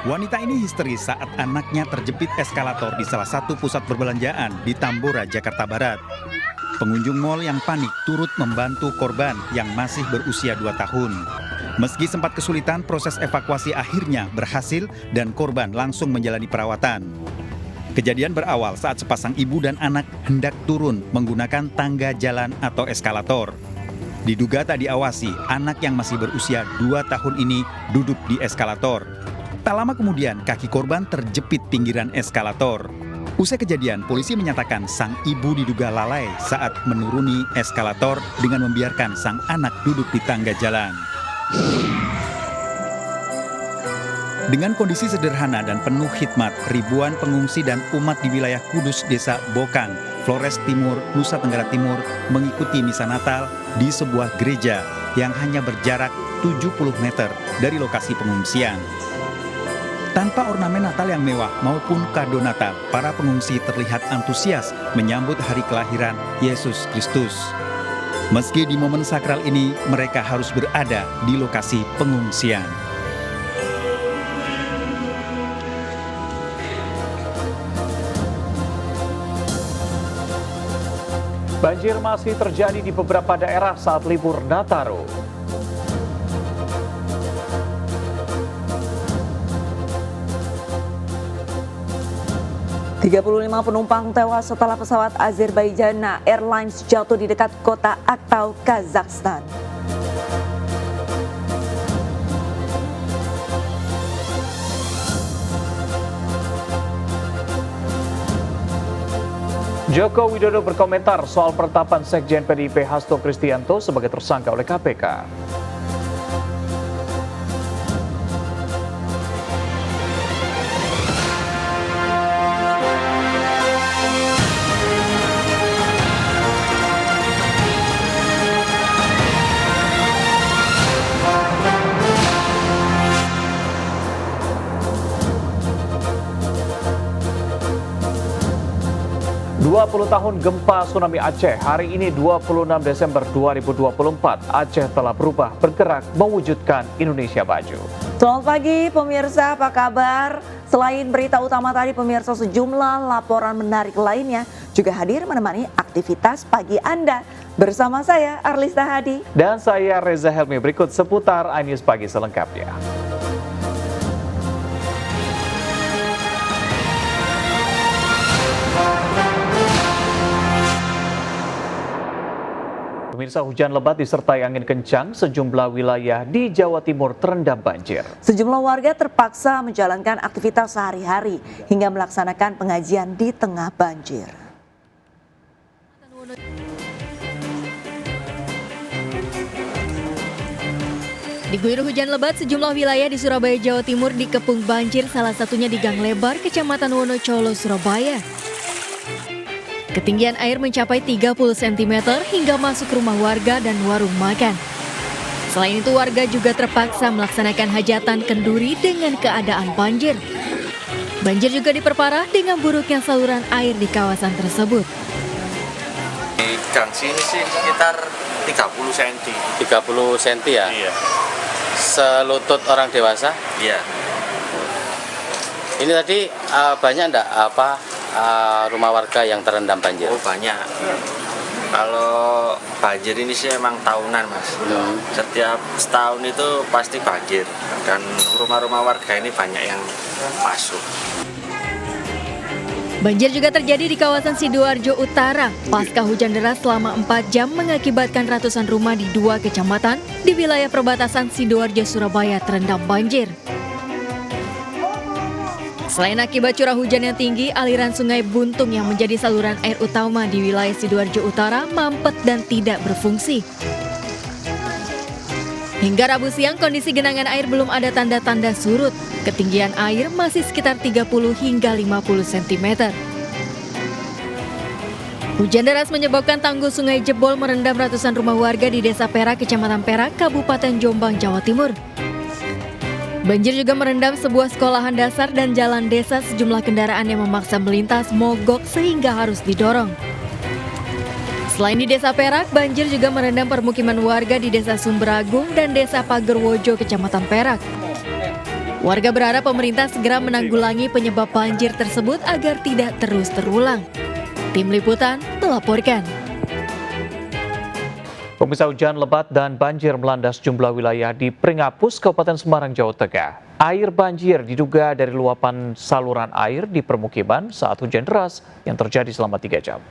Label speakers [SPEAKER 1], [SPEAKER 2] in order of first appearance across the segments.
[SPEAKER 1] Wanita ini histeris saat anaknya terjepit eskalator di salah satu pusat perbelanjaan di Tambora, Jakarta Barat. Pengunjung mal yang panik turut membantu korban yang masih berusia 2 tahun. Meski sempat kesulitan, proses evakuasi akhirnya berhasil dan korban langsung menjalani perawatan. Kejadian berawal saat sepasang ibu dan anak hendak turun menggunakan tangga jalan atau eskalator. Diduga tak diawasi, anak yang masih berusia 2 tahun ini duduk di eskalator. Tak lama kemudian, kaki korban terjepit pinggiran eskalator. Usai kejadian, polisi menyatakan sang ibu diduga lalai saat menuruni eskalator dengan membiarkan sang anak duduk di tangga jalan. Dengan kondisi sederhana dan penuh khidmat, ribuan pengungsi dan umat di wilayah Kudus, Desa Bokang, Flores Timur, Nusa Tenggara Timur mengikuti misa Natal di sebuah gereja yang hanya berjarak 70 meter dari lokasi pengungsian. Tanpa ornamen Natal yang mewah maupun kado Natal, para pengungsi terlihat antusias menyambut hari kelahiran Yesus Kristus. Meski di momen sakral ini, mereka harus berada di lokasi pengungsian.
[SPEAKER 2] Banjir masih terjadi di beberapa daerah saat libur Nataru.
[SPEAKER 3] 35 penumpang tewas setelah pesawat Azerbaijan Airlines jatuh di dekat kota Aktau, Kazakhstan.
[SPEAKER 2] Joko Widodo berkomentar soal penetapan Sekjen PDIP Hasto Kristianto sebagai tersangka oleh KPK. Puluh tahun gempa tsunami Aceh. Hari ini 26 Desember 2024, Aceh telah berubah, bergerak mewujudkan Indonesia Maju.
[SPEAKER 3] Selamat pagi pemirsa, apa kabar? Selain berita utama tadi pemirsa, sejumlah laporan menarik lainnya juga hadir menemani aktivitas pagi Anda. Bersama saya Arlista Hadi.
[SPEAKER 2] Dan saya Reza Helmi. Berikut seputar iNews Pagi selengkapnya. Pemirsa, hujan lebat disertai angin kencang, sejumlah wilayah di Jawa Timur terendam banjir.
[SPEAKER 3] Sejumlah warga terpaksa menjalankan aktivitas sehari-hari hingga melaksanakan pengajian di tengah banjir.
[SPEAKER 4] Diguyur hujan lebat, sejumlah wilayah di Surabaya, Jawa Timur dikepung banjir, salah satunya di Gang Lebar, Kecamatan Wonocolo, Surabaya. Ketinggian air mencapai 30 cm hingga masuk rumah warga dan warung makan. Selain itu, warga juga terpaksa melaksanakan hajatan kenduri dengan keadaan banjir. Banjir juga diperparah dengan buruknya saluran air di kawasan tersebut.
[SPEAKER 5] Di gang sini sih sekitar 30 cm.
[SPEAKER 6] 30 cm ya?
[SPEAKER 5] Iya.
[SPEAKER 6] Selutut orang dewasa?
[SPEAKER 5] Iya.
[SPEAKER 6] Ini tadi banyak enggak rumah warga yang terendam banjir?
[SPEAKER 5] Oh, banyak. Kalau banjir ini sih emang tahunan, Mas. Setiap setahun itu pasti banjir. Dan rumah-rumah warga ini banyak yang masuk.
[SPEAKER 4] Banjir juga terjadi di kawasan Sidoarjo Utara. Pasca hujan deras selama 4 jam mengakibatkan ratusan rumah di 2 kecamatan di wilayah perbatasan Sidoarjo, Surabaya terendam banjir. Selain akibat curah hujan yang tinggi, aliran sungai Buntung yang menjadi saluran air utama di wilayah Sidoarjo Utara mampet dan tidak berfungsi. Hingga Rabu siang, kondisi genangan air belum ada tanda-tanda surut. Ketinggian air masih sekitar 30 hingga 50 cm. Hujan deras menyebabkan tanggul sungai jebol merendam ratusan rumah warga di Desa Perak, Kecamatan Perak, Kabupaten Jombang, Jawa Timur. Banjir juga merendam sebuah sekolahan dasar dan jalan desa, sejumlah kendaraan yang memaksa melintas mogok sehingga harus didorong. Selain di Desa Perak, banjir juga merendam permukiman warga di Desa Sumberagung dan Desa Pagerwojo, Kecamatan Perak. Warga berharap pemerintah segera menanggulangi penyebab banjir tersebut agar tidak terus terulang. Tim Liputan melaporkan.
[SPEAKER 2] Pemirsa, hujan lebat dan banjir melanda sejumlah wilayah di Pringapus, Kabupaten Semarang, Jawa Tengah. Air banjir diduga dari luapan saluran air di permukiman saat hujan deras yang terjadi selama 3 jam.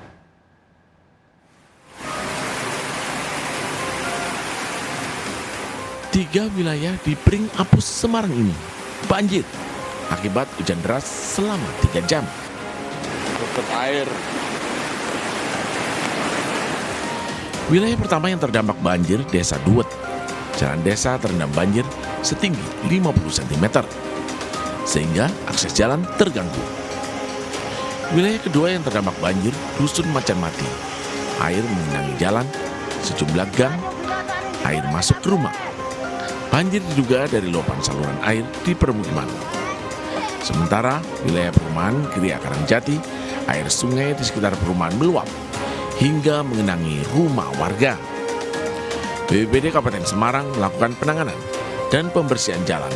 [SPEAKER 7] Tiga wilayah di Pringapus, Semarang ini banjir akibat hujan deras selama 3 jam.
[SPEAKER 8] Tutup air.
[SPEAKER 7] Wilayah pertama yang terdampak banjir, Desa Duet. Jalan desa terendam banjir setinggi 50 cm, sehingga akses jalan terganggu. Wilayah kedua yang terdampak banjir, Dusun Macan Mati. Air mengenangi jalan, sejumlah gang, air masuk ke rumah. Banjir diduga dari luapan saluran air di permukiman. Sementara wilayah perumahan Gria Karangjati, air sungai di sekitar perumahan meluap hingga mengenangi rumah warga. BPBD Kabupaten Semarang melakukan penanganan dan pembersihan jalan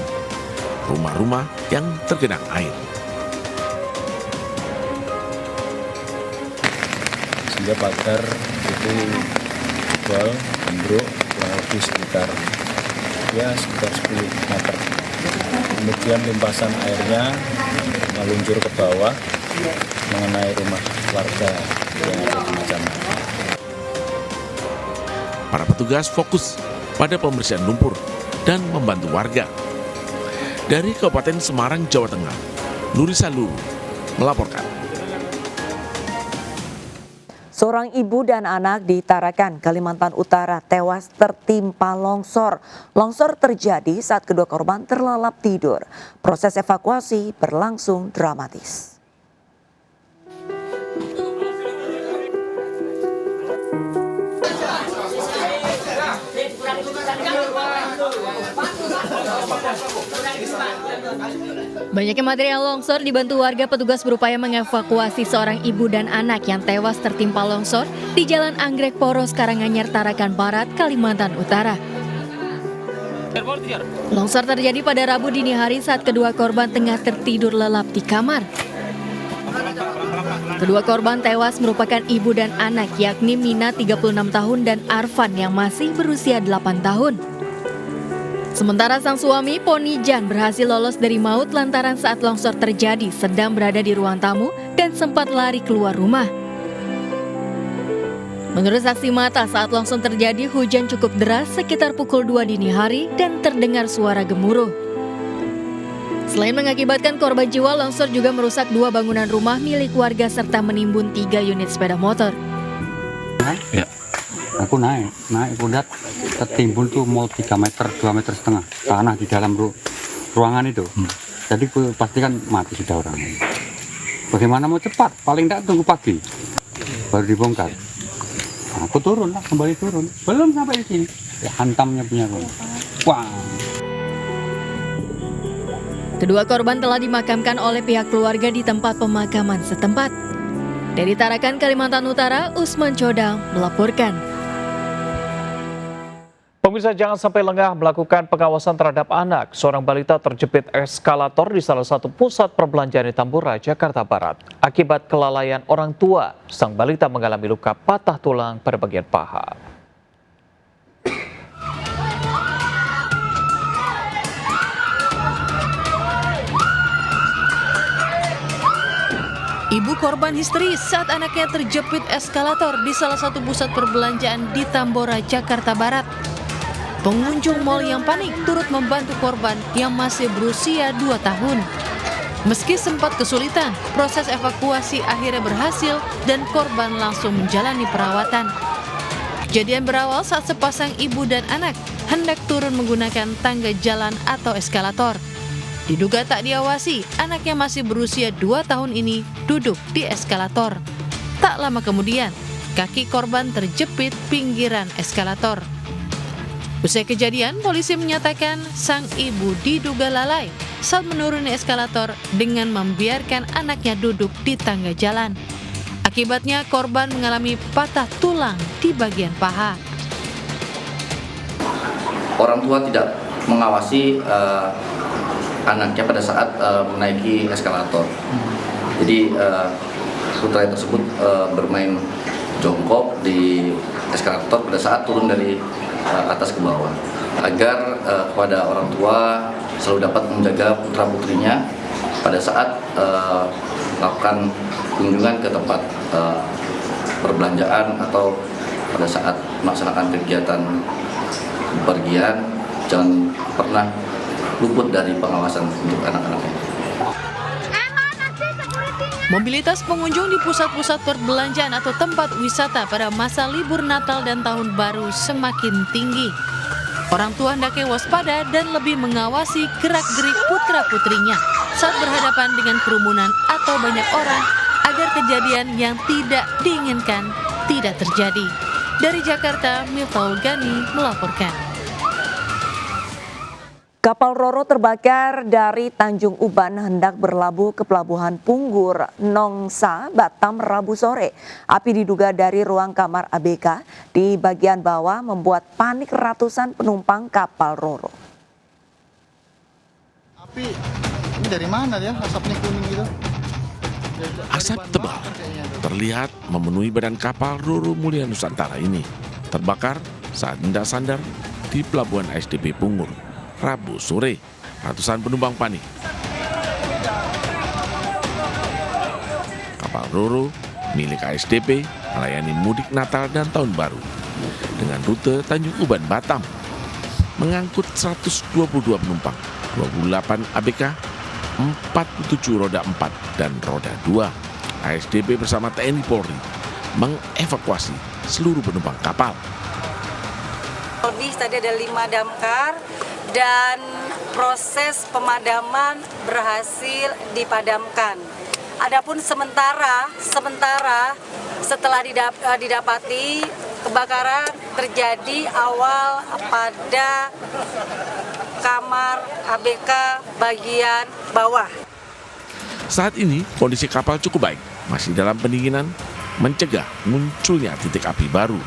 [SPEAKER 7] rumah-rumah yang tergenang air.
[SPEAKER 8] Sehingga pagar itu jebol, ambruk, kurang lebih sekitar 10 meter. Kemudian limpasan airnya meluncur ke bawah mengenai rumah warga yang ada di Macan Mati.
[SPEAKER 7] Para petugas fokus pada pembersihan lumpur dan membantu warga. Dari Kabupaten Semarang, Jawa Tengah, Nurisa Lulu melaporkan.
[SPEAKER 3] Seorang ibu dan anak di Tarakan, Kalimantan Utara tewas tertimpa longsor. Longsor terjadi saat kedua korban terlelap tidur. Proses evakuasi berlangsung dramatis.
[SPEAKER 4] Banyaknya material longsor dibantu warga, petugas berupaya mengevakuasi seorang ibu dan anak yang tewas tertimpa longsor di Jalan Anggrek Poros, Karanganyar, Tarakan Barat, Kalimantan Utara. Longsor terjadi pada Rabu dini hari saat kedua korban tengah tertidur lelap di kamar. Kedua korban tewas merupakan ibu dan anak, yakni Mina 36 tahun dan Arfan yang masih berusia 8 tahun. Sementara sang suami, Ponijan, berhasil lolos dari maut lantaran saat longsor terjadi sedang berada di ruang tamu dan sempat lari keluar rumah. Menurut saksi mata, saat longsor terjadi hujan cukup deras sekitar pukul 2 dini hari dan terdengar suara gemuruh. Selain mengakibatkan korban jiwa, longsor juga merusak 2 bangunan rumah milik warga serta menimbun 3 unit sepeda motor.
[SPEAKER 9] Ya. Aku naik kudat tertimbun tuh mau 3 meter, 2,5 meter tanah di dalam ruangan itu. Jadi pasti kan mati sudah orang. Bagaimana mau cepat? Paling tidak tunggu pagi baru dibongkar. Nah, aku turun lah, kembali turun. Belum sampai di sini, ya, hantamnya punya rumah. Wah.
[SPEAKER 4] Kedua korban telah dimakamkan oleh pihak keluarga di tempat pemakaman setempat. Dari Tarakan, Kalimantan Utara, Usman Codang melaporkan.
[SPEAKER 2] Pemirsa, jangan sampai lengah melakukan pengawasan terhadap anak. Seorang balita terjepit eskalator di salah satu pusat perbelanjaan di Tambora, Jakarta Barat. Akibat kelalaian orang tua, sang balita mengalami luka patah tulang pada bagian paha.
[SPEAKER 10] Ibu korban histeris saat anaknya terjepit eskalator di salah satu pusat perbelanjaan di Tambora, Jakarta Barat. Pengunjung mal yang panik turut membantu korban yang masih berusia 2 tahun. Meski sempat kesulitan, proses evakuasi akhirnya berhasil dan korban langsung menjalani perawatan. Kejadian berawal saat sepasang ibu dan anak hendak turun menggunakan tangga jalan atau eskalator. Diduga tak diawasi, anaknya masih berusia 2 tahun ini duduk di eskalator. Tak lama kemudian, kaki korban terjepit pinggiran eskalator. Usai kejadian, polisi menyatakan sang ibu diduga lalai saat menuruni eskalator dengan membiarkan anaknya duduk di tangga jalan. Akibatnya korban mengalami patah tulang di bagian paha.
[SPEAKER 11] Orang tua tidak mengawasi anaknya pada saat menaiki eskalator. Jadi putra tersebut bermain jongkok di eskalator pada saat turun dari atas ke bawah, agar kepada orang tua selalu dapat menjaga putra putrinya pada saat melakukan kunjungan ke tempat perbelanjaan atau pada saat melaksanakan kegiatan bepergian. Jangan pernah luput dari pengawasan untuk anak-anaknya.
[SPEAKER 10] Mobilitas pengunjung di pusat-pusat perbelanjaan atau tempat wisata pada masa libur Natal dan Tahun Baru semakin tinggi. Orang tua hendaknya waspada dan lebih mengawasi gerak-gerik putra-putrinya saat berhadapan dengan kerumunan atau banyak orang agar kejadian yang tidak diinginkan tidak terjadi. Dari Jakarta, Miftahul Gani melaporkan.
[SPEAKER 3] Kapal Roro terbakar dari Tanjung Uban hendak berlabuh ke Pelabuhan Punggur, Nongsa, Batam, Rabu sore. Api diduga dari ruang kamar ABK di bagian bawah membuat panik ratusan penumpang kapal Roro.
[SPEAKER 12] Api ini dari mana ya? Asapnya kuning gitu.
[SPEAKER 7] Asap tebal terlihat memenuhi badan kapal Roro Mulia Nusantara ini. Terbakar saat hendak sandar di Pelabuhan ASDP Punggur, Rabu sore. Ratusan penumpang panik. Kapal Roro milik ASDP melayani mudik Natal dan Tahun Baru dengan rute Tanjung Uban Batam, mengangkut 122 penumpang, 28 ABK, 47 roda 4 dan roda 2. ASDP bersama TNI Polri mengevakuasi seluruh penumpang kapal.
[SPEAKER 13] Lebih tadi ada 5 damkar dan proses pemadaman berhasil dipadamkan. Adapun sementara setelah didapati kebakaran terjadi awal pada kamar ABK bagian bawah.
[SPEAKER 7] Saat ini kondisi kapal cukup baik, masih dalam pendinginan, mencegah munculnya titik api baru.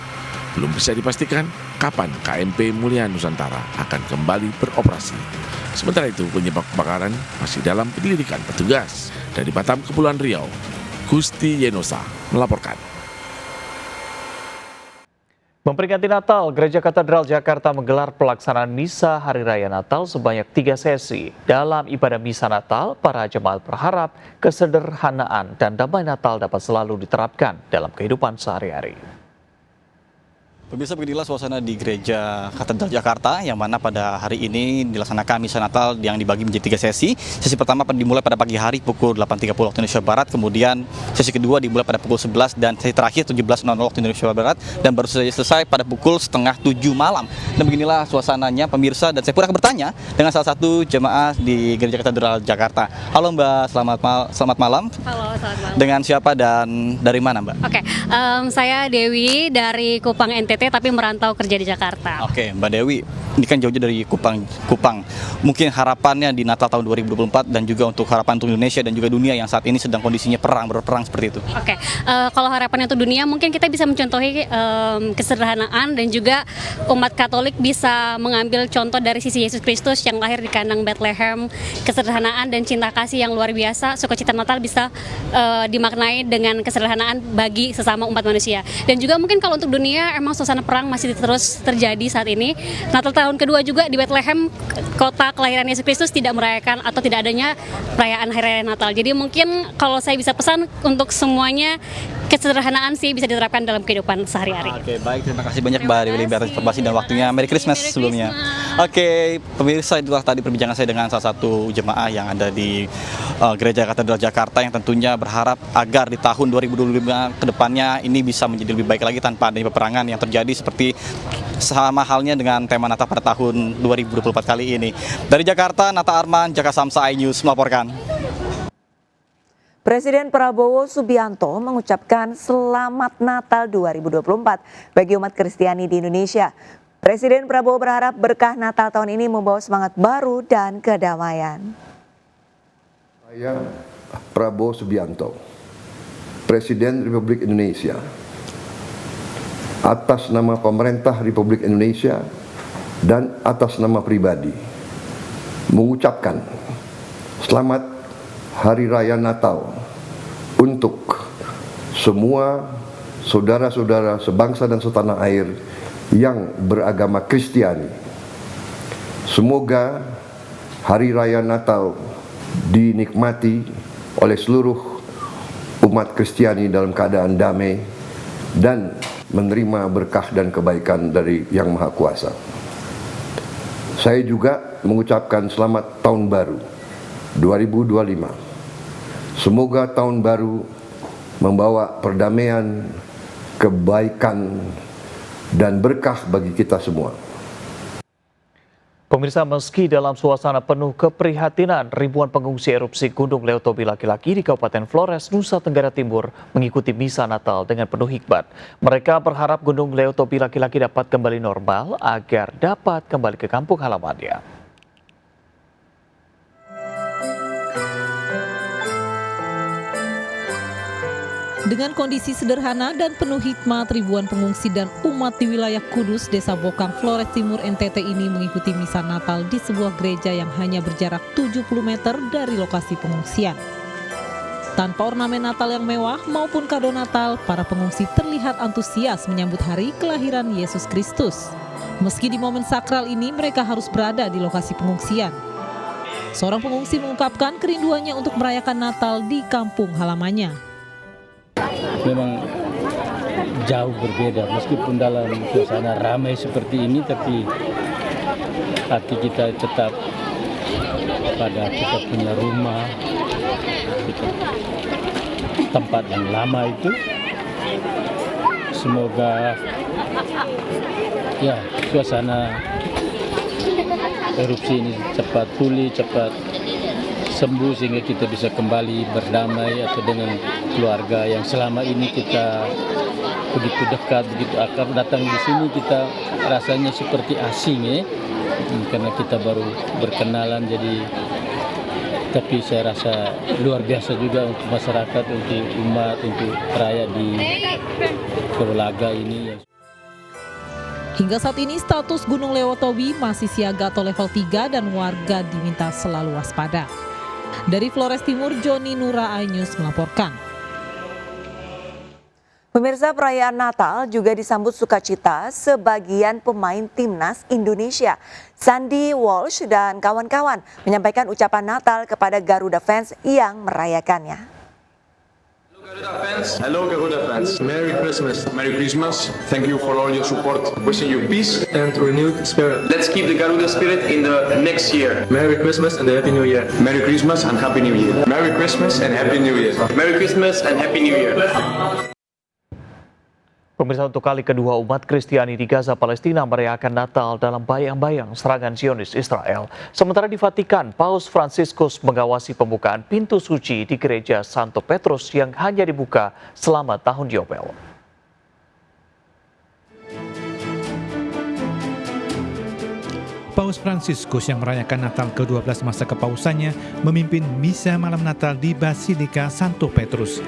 [SPEAKER 7] Belum bisa dipastikan kapan KMP Mulia Nusantara akan kembali beroperasi. Sementara itu penyebab kebakaran masih dalam penyelidikan petugas. Dari Batam, Kepulauan Riau, Gusti Yenosa melaporkan.
[SPEAKER 2] Memperingati Natal, Gereja Katedral Jakarta menggelar pelaksanaan Misa Hari Raya Natal sebanyak 3 sesi. Dalam ibadah Misa Natal, para jemaat berharap kesederhanaan dan damai Natal dapat selalu diterapkan dalam kehidupan sehari-hari.
[SPEAKER 12] Pemirsa, beginilah suasana di Gereja Katedral Jakarta yang mana pada hari ini dilaksanakan Misa Natal yang dibagi menjadi 3 sesi. Sesi pertama dimulai pada pagi hari pukul 8.30 waktu Indonesia Barat, kemudian sesi kedua dimulai pada pukul 11 dan sesi terakhir 17.00 waktu Indonesia Barat dan baru saja selesai pada pukul 6:30 malam. Dan beginilah suasananya pemirsa, dan saya pun akan bertanya dengan salah satu jemaah di Gereja Katedral Jakarta. Halo Mbak, selamat malam.
[SPEAKER 14] Halo, selamat malam.
[SPEAKER 12] Dengan siapa dan dari mana Mbak?
[SPEAKER 14] Oke, saya Dewi dari Kupang NTT tapi merantau kerja di Jakarta.
[SPEAKER 12] Oke, Mbak Dewi, ini kan jauh-jauh dari Kupang. Mungkin harapannya di Natal tahun 2024 dan juga untuk harapan untuk Indonesia dan juga dunia yang saat ini sedang kondisinya berperang seperti itu.
[SPEAKER 14] Oke, kalau harapannya untuk dunia mungkin kita bisa mencontohi kesederhanaan dan juga umat Katolik bisa mengambil contoh dari sisi Yesus Kristus yang lahir di kandang Bethlehem. Kesederhanaan dan cinta kasih yang luar biasa, sukacita Natal bisa dimaknai dengan kesederhanaan bagi sesama umat manusia. Dan juga mungkin kalau untuk dunia emang suasana perang masih terus terjadi saat ini. Natal tahun kedua juga di Bethlehem, kota kelahiran Yesus Kristus, tidak merayakan atau tidak adanya perayaan Hari Raya Natal. Jadi mungkin kalau saya bisa pesan untuk semuanya, kesederhanaan sih bisa diterapkan dalam kehidupan sehari-hari.
[SPEAKER 12] Oke, baik, terima kasih banyak Mbak Dewi atas informasi dan waktunya. Merry Christmas sebelumnya. Oke, pemirsa, itulah tadi perbincangan saya dengan salah satu jemaah yang ada di Gereja Katedral Jakarta yang tentunya berharap agar di tahun 2025 ke depannya ini bisa menjadi lebih baik lagi tanpa adanya peperangan yang terjadi seperti sama halnya dengan tema Natal pada tahun 2024 kali ini. Dari Jakarta, Nata Arman, Jakarta Samsa iNews melaporkan.
[SPEAKER 3] Presiden Prabowo Subianto mengucapkan Selamat Natal 2024 bagi umat Kristiani di Indonesia. Presiden Prabowo berharap berkah Natal tahun ini membawa semangat baru dan kedamaian.
[SPEAKER 15] Saya Prabowo Subianto, Presiden Republik Indonesia, atas nama pemerintah Republik Indonesia dan atas nama pribadi, mengucapkan Selamat Hari Raya Natal untuk semua saudara-saudara sebangsa dan setanah air yang beragama Kristiani. Semoga Hari Raya Natal dinikmati oleh seluruh umat Kristiani dalam keadaan damai dan menerima berkah dan kebaikan dari Yang Maha Kuasa. Saya juga mengucapkan selamat tahun baru 2025. Semoga tahun baru membawa perdamaian, kebaikan, dan berkah bagi kita semua.
[SPEAKER 2] Pemirsa, meski dalam suasana penuh keprihatinan, ribuan pengungsi erupsi Gunung Leotobi laki-laki di Kabupaten Flores, Nusa Tenggara Timur mengikuti misa Natal dengan penuh hikmat. Mereka berharap Gunung Leotobi laki-laki dapat kembali normal agar dapat kembali ke kampung halamannya.
[SPEAKER 16] Dengan kondisi sederhana dan penuh hikmat, ribuan pengungsi dan umat di wilayah Kudus, Desa Bokang, Flores Timur, NTT ini mengikuti misa Natal di sebuah gereja yang hanya berjarak 70 meter dari lokasi pengungsian. Tanpa ornamen Natal yang mewah maupun kado Natal, para pengungsi terlihat antusias menyambut hari kelahiran Yesus Kristus. Meski di momen sakral ini mereka harus berada di lokasi pengungsian. Seorang pengungsi mengungkapkan kerinduannya untuk merayakan Natal di kampung halamannya.
[SPEAKER 17] Memang jauh berbeda, meskipun dalam suasana ramai seperti ini, tapi hati kita tetap pada kita punya rumah, kita, tempat yang lama itu. Semoga ya suasana erupsi ini cepat pulih, cepat sembuh sehingga kita bisa kembali berdamai atau dengan keluarga yang selama ini kita begitu dekat, begitu akrab. Datang di sini kita rasanya seperti asing ya, karena kita baru berkenalan. Jadi tapi saya rasa luar biasa juga untuk masyarakat, untuk umat, untuk rakyat di Kebelaga ini.
[SPEAKER 16] Hingga saat ini status Gunung Leotobi masih siaga atau level 3 dan warga diminta selalu waspada. Dari Flores Timur, Joni Nura iNews melaporkan.
[SPEAKER 3] Pemirsa, perayaan Natal juga disambut sukacita sebagian pemain timnas Indonesia. Sandy Walsh dan kawan-kawan menyampaikan ucapan Natal kepada Garuda fans yang merayakannya.
[SPEAKER 18] Hello Garuda fans, Merry Christmas. Merry Christmas, thank you for all your support. Wishing you peace and renewed spirit. Let's keep the Garuda spirit in the next year. Merry Christmas and Happy New Year. Merry Christmas and Happy New Year. Merry Christmas and Happy New Year. Merry Christmas and Happy New Year.
[SPEAKER 2] Pemirsa, untuk kali kedua umat Kristiani di Gaza, Palestina merayakan Natal dalam bayang-bayang serangan Zionis Israel. Sementara di Vatikan, Paus Fransiskus mengawasi pembukaan pintu suci di gereja Santo Petrus yang hanya dibuka selama tahun Yobel.
[SPEAKER 19] Paus Fransiskus yang merayakan Natal ke-12 masa kepausannya memimpin misa malam Natal di Basilika Santo Petrus.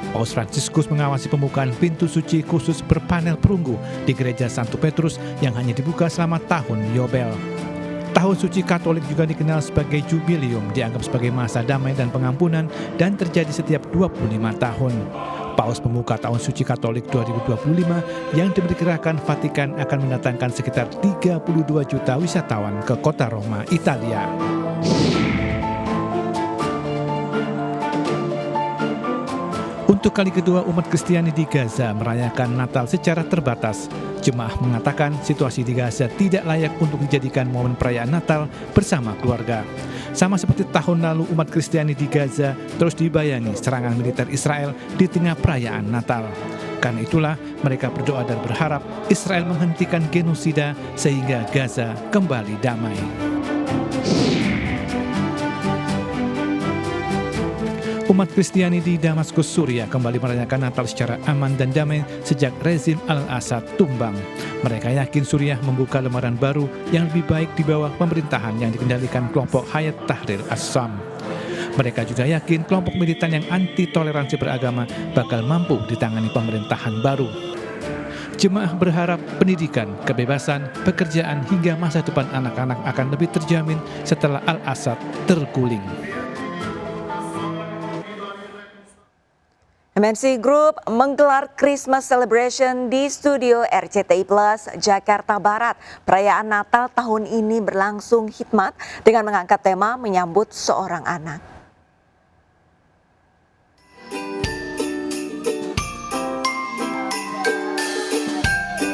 [SPEAKER 19] Paus Fransiskus mengawasi pembukaan pintu suci khusus berpanel perunggu di gereja Santo Petrus yang hanya dibuka selama tahun Yobel. Tahun suci Katolik juga dikenal sebagai jubilium, dianggap sebagai masa damai dan pengampunan dan terjadi setiap 25 tahun. Paus pembuka tahun suci Katolik 2025 yang diperkirakan Vatikan akan mendatangkan sekitar 32 juta wisatawan ke kota Roma, Italia. Untuk kali kedua umat Kristiani di Gaza merayakan Natal secara terbatas. Jemaah mengatakan situasi di Gaza tidak layak untuk dijadikan momen perayaan Natal bersama keluarga. Sama seperti tahun lalu, umat Kristiani di Gaza terus dibayangi serangan militer Israel di tengah perayaan Natal. Karena itulah mereka berdoa dan berharap Israel menghentikan genosida sehingga Gaza kembali damai. Umat Kristiani di Damaskus, Suriah kembali merayakan Natal secara aman dan damai sejak rezim Al-Assad tumbang. Mereka yakin Suriah membuka lembaran baru yang lebih baik di bawah pemerintahan yang dikendalikan kelompok Hayat Tahrir As-Sham. Mereka juga yakin kelompok militan yang anti toleransi beragama bakal mampu ditangani pemerintahan baru. Jemaah berharap pendidikan, kebebasan, pekerjaan hingga masa depan anak-anak akan lebih terjamin setelah Al-Assad terguling.
[SPEAKER 3] MNC Group menggelar Christmas Celebration di studio RCTI Plus Jakarta Barat. Perayaan Natal tahun ini berlangsung hikmat dengan mengangkat tema menyambut seorang anak.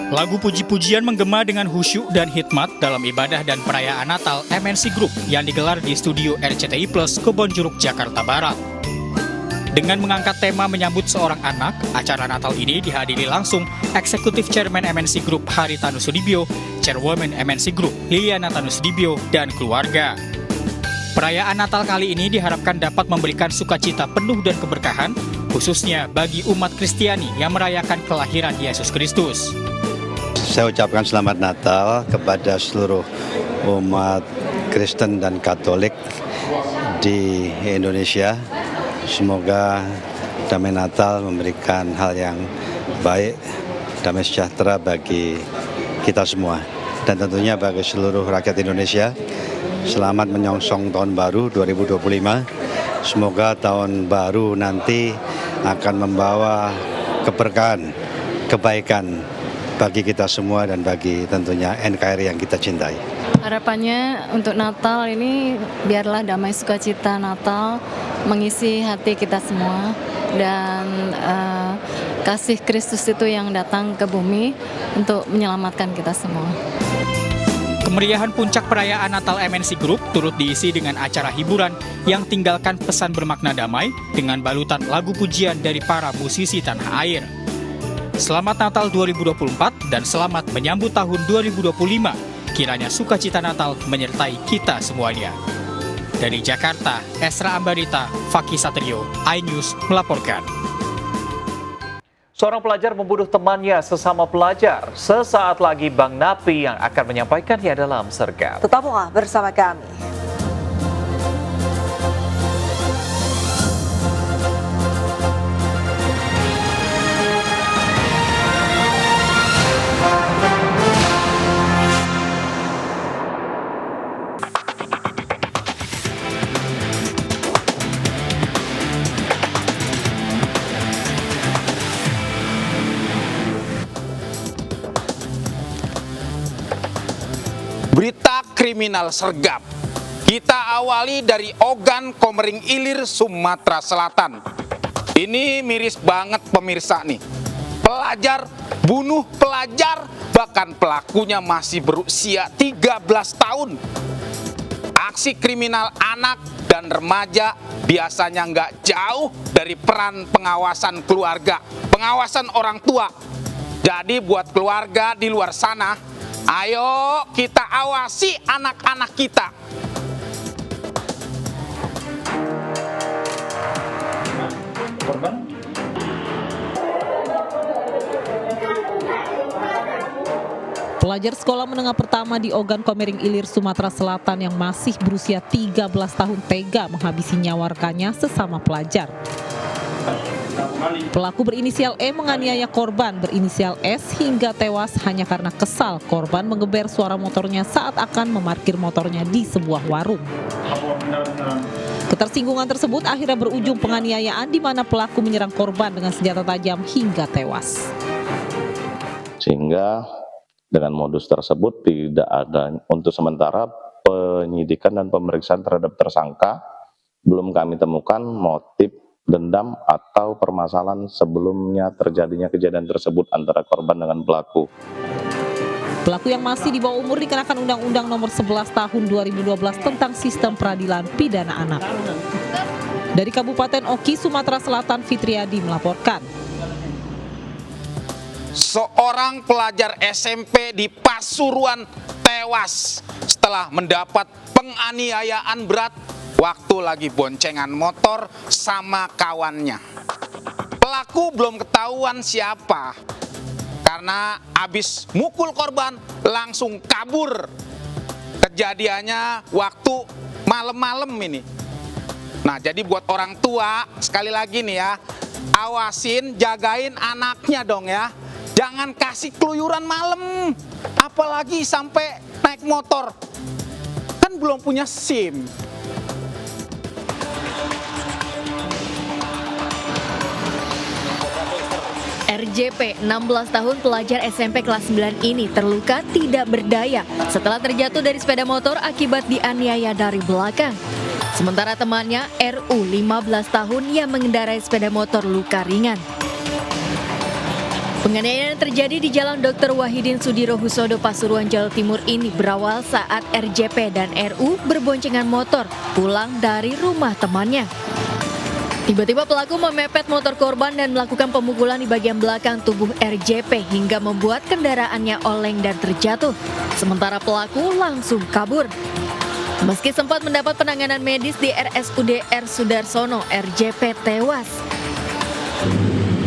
[SPEAKER 20] Lagu puji-pujian menggema dengan khusyuk dan hikmat dalam ibadah dan perayaan Natal MNC Group yang digelar di studio RCTI Plus Kebonjeruk, Jakarta Barat. Dengan mengangkat tema menyambut seorang anak, acara Natal ini dihadiri langsung Eksekutif Chairman MNC Group Haritanu Sudibyo, Chairwoman MNC Group Liliana Tanusudibyo, dan keluarga. Perayaan Natal kali ini diharapkan dapat memberikan sukacita penuh dan keberkahan, khususnya bagi umat Kristiani yang merayakan kelahiran Yesus Kristus.
[SPEAKER 21] Saya ucapkan selamat Natal kepada seluruh umat Kristen dan Katolik di Indonesia. Semoga damai Natal memberikan hal yang baik, damai sejahtera bagi kita semua. Dan tentunya bagi seluruh rakyat Indonesia, selamat menyongsong tahun baru 2025. Semoga tahun baru nanti akan membawa keberkahan, kebaikan bagi kita semua dan bagi tentunya NKRI yang kita cintai.
[SPEAKER 22] Harapannya untuk Natal ini biarlah damai sukacita Natal mengisi hati kita semua dan kasih Kristus itu yang datang ke bumi untuk menyelamatkan kita semua.
[SPEAKER 20] Kemeriahan puncak perayaan Natal MNC Group turut diisi dengan acara hiburan yang tinggalkan pesan bermakna damai dengan balutan lagu pujian dari para musisi tanah air. Selamat Natal 2024 dan selamat menyambut tahun 2025. Kiranya sukacita Natal menyertai kita semuanya. Dari Jakarta, Esra Ambarita, Fakih Satrio, iNews melaporkan.
[SPEAKER 2] Seorang pelajar membunuh temannya sesama pelajar. Sesaat lagi Bang Napi yang akan menyampaikannya dalam Sergap.
[SPEAKER 3] Tetaplah bersama kami.
[SPEAKER 23] Berita kriminal Sergap. Kita awali dari Ogan Komering Ilir, Sumatera Selatan. Ini miris banget pemirsa nih. Pelajar bunuh pelajar, bahkan pelakunya masih berusia 13 tahun. Aksi kriminal anak dan remaja biasanya nggak jauh dari peran pengawasan keluarga, pengawasan orang tua. Jadi buat keluarga di luar sana, ayo kita awasi anak-anak kita.
[SPEAKER 16] Pelajar sekolah menengah pertama di Ogan Komering Ilir, Sumatera Selatan yang masih berusia 13 tahun tega menghabisi nyawa rekannya sesama pelajar. Pelaku berinisial E menganiaya korban berinisial S hingga tewas hanya karena kesal korban mengeber suara motornya saat akan memarkir motornya di sebuah warung. Ketersinggungan tersebut akhirnya berujung penganiayaan di mana pelaku menyerang korban dengan senjata tajam hingga tewas.
[SPEAKER 24] Sehingga dengan modus tersebut tidak ada untuk sementara penyidikan dan pemeriksaan terhadap tersangka, belum kami temukan motif dendam atau permasalahan sebelumnya terjadinya kejadian tersebut antara korban dengan pelaku.
[SPEAKER 16] Pelaku yang masih di bawah umur dikenakan Undang-Undang Nomor 11 Tahun 2012 tentang Sistem Peradilan Pidana Anak. Dari Kabupaten Oki, Sumatera Selatan, Fitriadi melaporkan.
[SPEAKER 23] Seorang pelajar SMP di Pasuruan tewas setelah mendapat penganiayaan berat waktu lagi boncengan motor sama kawannya. Pelaku belum ketahuan siapa karena habis mukul korban langsung kabur. Kejadiannya waktu malam-malam ini. Nah, jadi buat orang tua sekali lagi nih ya, awasin, jagain anaknya dong ya. Jangan kasih keluyuran malam, apalagi sampai naik motor. Kan belum punya SIM.
[SPEAKER 4] RJP, 16 tahun pelajar SMP kelas 9 ini terluka tidak berdaya setelah terjatuh dari sepeda motor akibat dianiaya dari belakang. Sementara temannya RU, 15 tahun yang mengendarai sepeda motor luka ringan. Penganiayaan yang terjadi di Jalan Dr. Wahidin Sudirohusodo, Pasuruan, Jawa Timur ini berawal saat RJP dan RU berboncengan motor pulang dari rumah temannya. Tiba-tiba pelaku memepet motor korban dan melakukan pemukulan di bagian belakang tubuh RJP hingga membuat kendaraannya oleng dan terjatuh. Sementara pelaku langsung kabur. Meski sempat mendapat penanganan medis di RSUD R. Sudarsono, RJP tewas.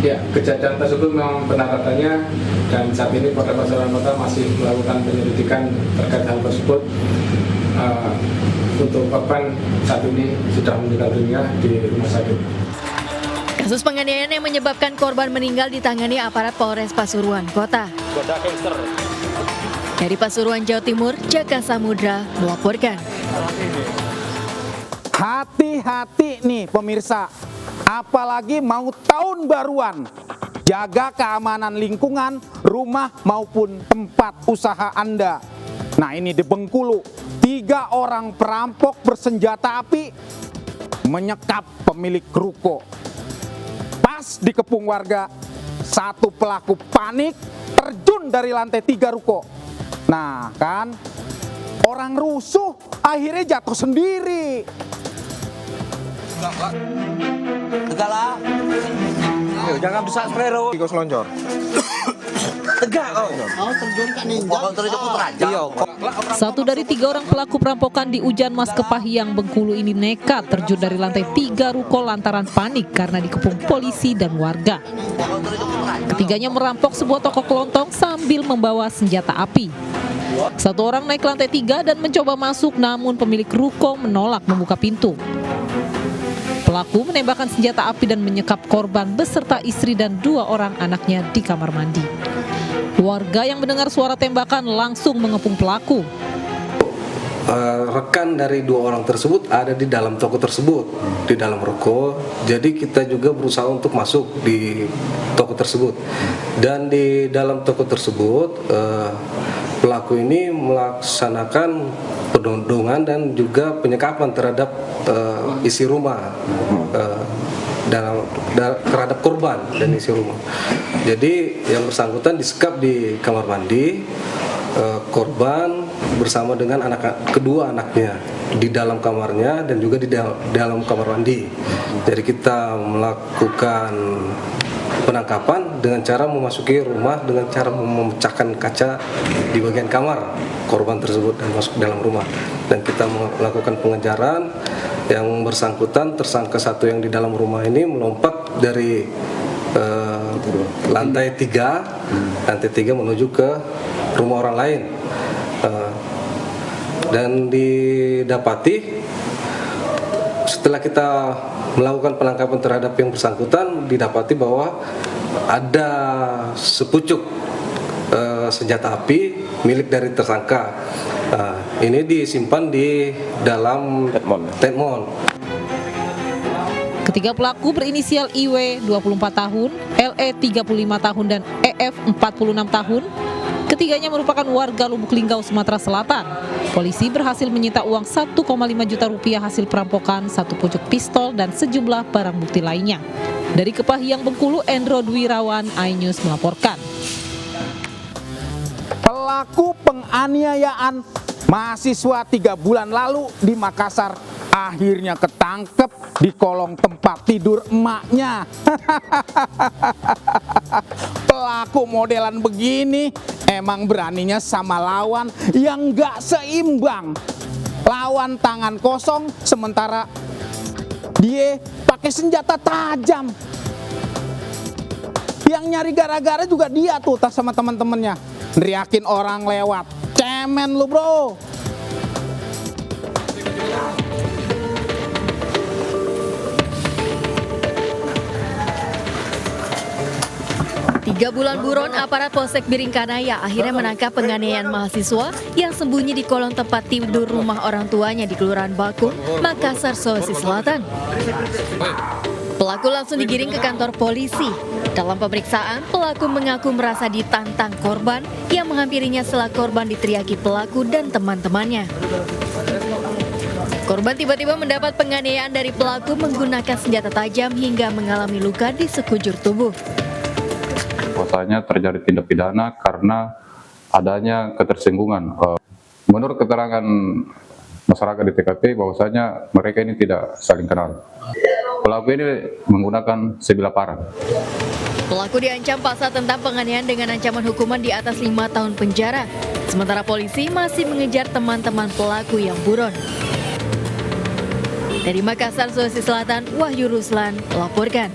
[SPEAKER 1] Ya, kejadian tersebut memang benar adanya dan saat ini Polres Pasuruan Kota masih melakukan penyelidikan terkait hal tersebut. Untuk korban saat ini sudah meninggal dunia di rumah sakit.
[SPEAKER 4] Kasus penganiayaan yang menyebabkan korban meninggal ditangani aparat Polres Pasuruan Kota. Dari Pasuruan, Jawa Timur, Jaka Samudra melaporkan.
[SPEAKER 23] Hati-hati nih pemirsa, apalagi mau tahun baruan. Jaga keamanan lingkungan, rumah maupun tempat usaha Anda. Nah, ini di Bengkulu, 3 orang perampok bersenjata api menyekap pemilik ruko. Pas dikepung warga, satu pelaku panik terjun dari lantai 3 ruko. Nah kan, orang rusuh akhirnya jatuh sendiri.
[SPEAKER 5] Tegak lah. Jangan besar sprero. Tiga seloncor. Tegak kau. Oh, terjun kan ninja.
[SPEAKER 16] Satu dari 3 orang pelaku perampokan di Ujan Mas Kepahyang, Bengkulu ini nekat terjun dari lantai 3 ruko lantaran panik karena dikepung polisi dan warga. Ketiganya merampok sebuah toko kelontong sambil membawa senjata api. Satu orang naik lantai 3 dan mencoba masuk, namun pemilik ruko menolak membuka pintu. Pelaku menembakkan senjata api dan menyekap korban beserta istri dan 2 orang anaknya di kamar mandi. Warga yang mendengar suara tembakan langsung mengepung pelaku.
[SPEAKER 6] Rekan dari 2 orang tersebut ada di dalam toko tersebut, di dalam ruko. Jadi kita juga berusaha untuk masuk di toko tersebut. Dan di dalam toko tersebut pelaku ini melaksanakan penodongan dan juga penyekapan terhadap isi rumah, terhadap korban dan isi rumah. Jadi yang bersangkutan disekap di kamar mandi, korban bersama dengan kedua anaknya di dalam kamarnya dan juga di dalam kamar mandi. Jadi kita melakukan penangkapan dengan cara memasuki rumah dengan cara memecahkan kaca di bagian kamar korban tersebut dan masuk ke dalam rumah. Dan kita melakukan pengejaran yang bersangkutan, tersangka 1 yang di dalam rumah ini melompat dari lantai 3 menuju ke rumah orang lain. Dan didapati setelah kita melakukan penangkapan terhadap yang bersangkutan, didapati bahwa ada sepucuk senjata api milik dari tersangka. Ini disimpan di dalam Tetmon.
[SPEAKER 16] Ketiga pelaku berinisial IW 24 tahun, LE 35 tahun, dan EF 46 tahun. Ketiganya merupakan warga Lubuk Linggau, Sumatera Selatan. Polisi berhasil menyita uang 1,5 juta rupiah hasil perampokan, 1 pucuk pistol, dan sejumlah barang bukti lainnya. Dari Kepahyang, Bengkulu, Endro Dwirawan, iNews melaporkan.
[SPEAKER 23] Pelaku penganiayaan mahasiswa 3 bulan lalu di Makassar akhirnya ketangkep di kolong tempat tidur emaknya. Pelaku modelan begini emang beraninya sama lawan yang gak seimbang. Lawan tangan kosong sementara dia pakai senjata tajam. Yang nyari gara-gara juga dia tuh sama teman-temannya. Neriakin orang lewat. Cemen lu bro.
[SPEAKER 4] 3 bulan buron, aparat Polsek Biringkanaya akhirnya menangkap penganiayaan mahasiswa yang sembunyi di kolong tempat tidur rumah orang tuanya di Kelurahan Bakung, Makassar, Sulawesi Selatan. Pelaku langsung digiring ke kantor polisi. Dalam pemeriksaan, pelaku mengaku merasa ditantang korban yang menghampirinya setelah korban diteriaki pelaku dan teman-temannya. Korban tiba-tiba mendapat penganiayaan dari pelaku menggunakan senjata tajam hingga mengalami luka di sekujur tubuh.
[SPEAKER 8] Bahwasanya terjadi tindak pidana karena adanya ketersinggungan. Menurut keterangan masyarakat di TKP, bahwasanya mereka ini tidak saling kenal. Pelaku ini menggunakan sebilah parang.
[SPEAKER 4] Pelaku diancam pasal tentang penganiayaan dengan ancaman hukuman di atas 5 tahun penjara. Sementara polisi masih mengejar teman-teman pelaku yang buron. Dari Makassar, Sulawesi Selatan, Wahyu Ruslan melaporkan.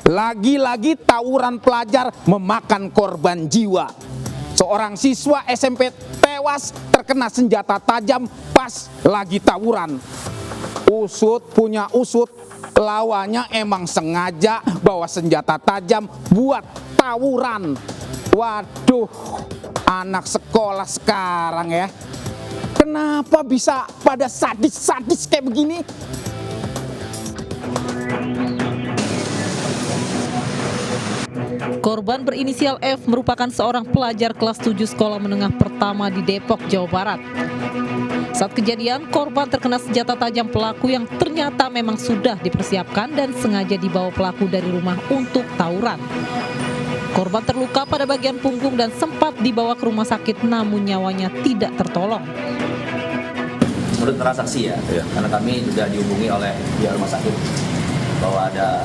[SPEAKER 23] Lagi-lagi tawuran pelajar memakan korban jiwa. Seorang siswa SMP tewas terkena senjata tajam pas lagi tawuran. Usut punya usut, lawannya emang sengaja bawa senjata tajam buat tawuran. Waduh, anak sekolah sekarang ya. Kenapa bisa pada sadis-sadis kayak begini?
[SPEAKER 16] Korban berinisial F merupakan seorang pelajar kelas 7 sekolah menengah pertama di Depok, Jawa Barat. Saat kejadian, korban terkena senjata tajam pelaku yang ternyata memang sudah dipersiapkan dan sengaja dibawa pelaku dari rumah untuk tawuran. Korban terluka pada bagian punggung dan sempat dibawa ke rumah sakit, namun nyawanya tidak tertolong.
[SPEAKER 9] Menurut transaksi ya, karena kami sudah dihubungi oleh pihak rumah sakit bahwa ada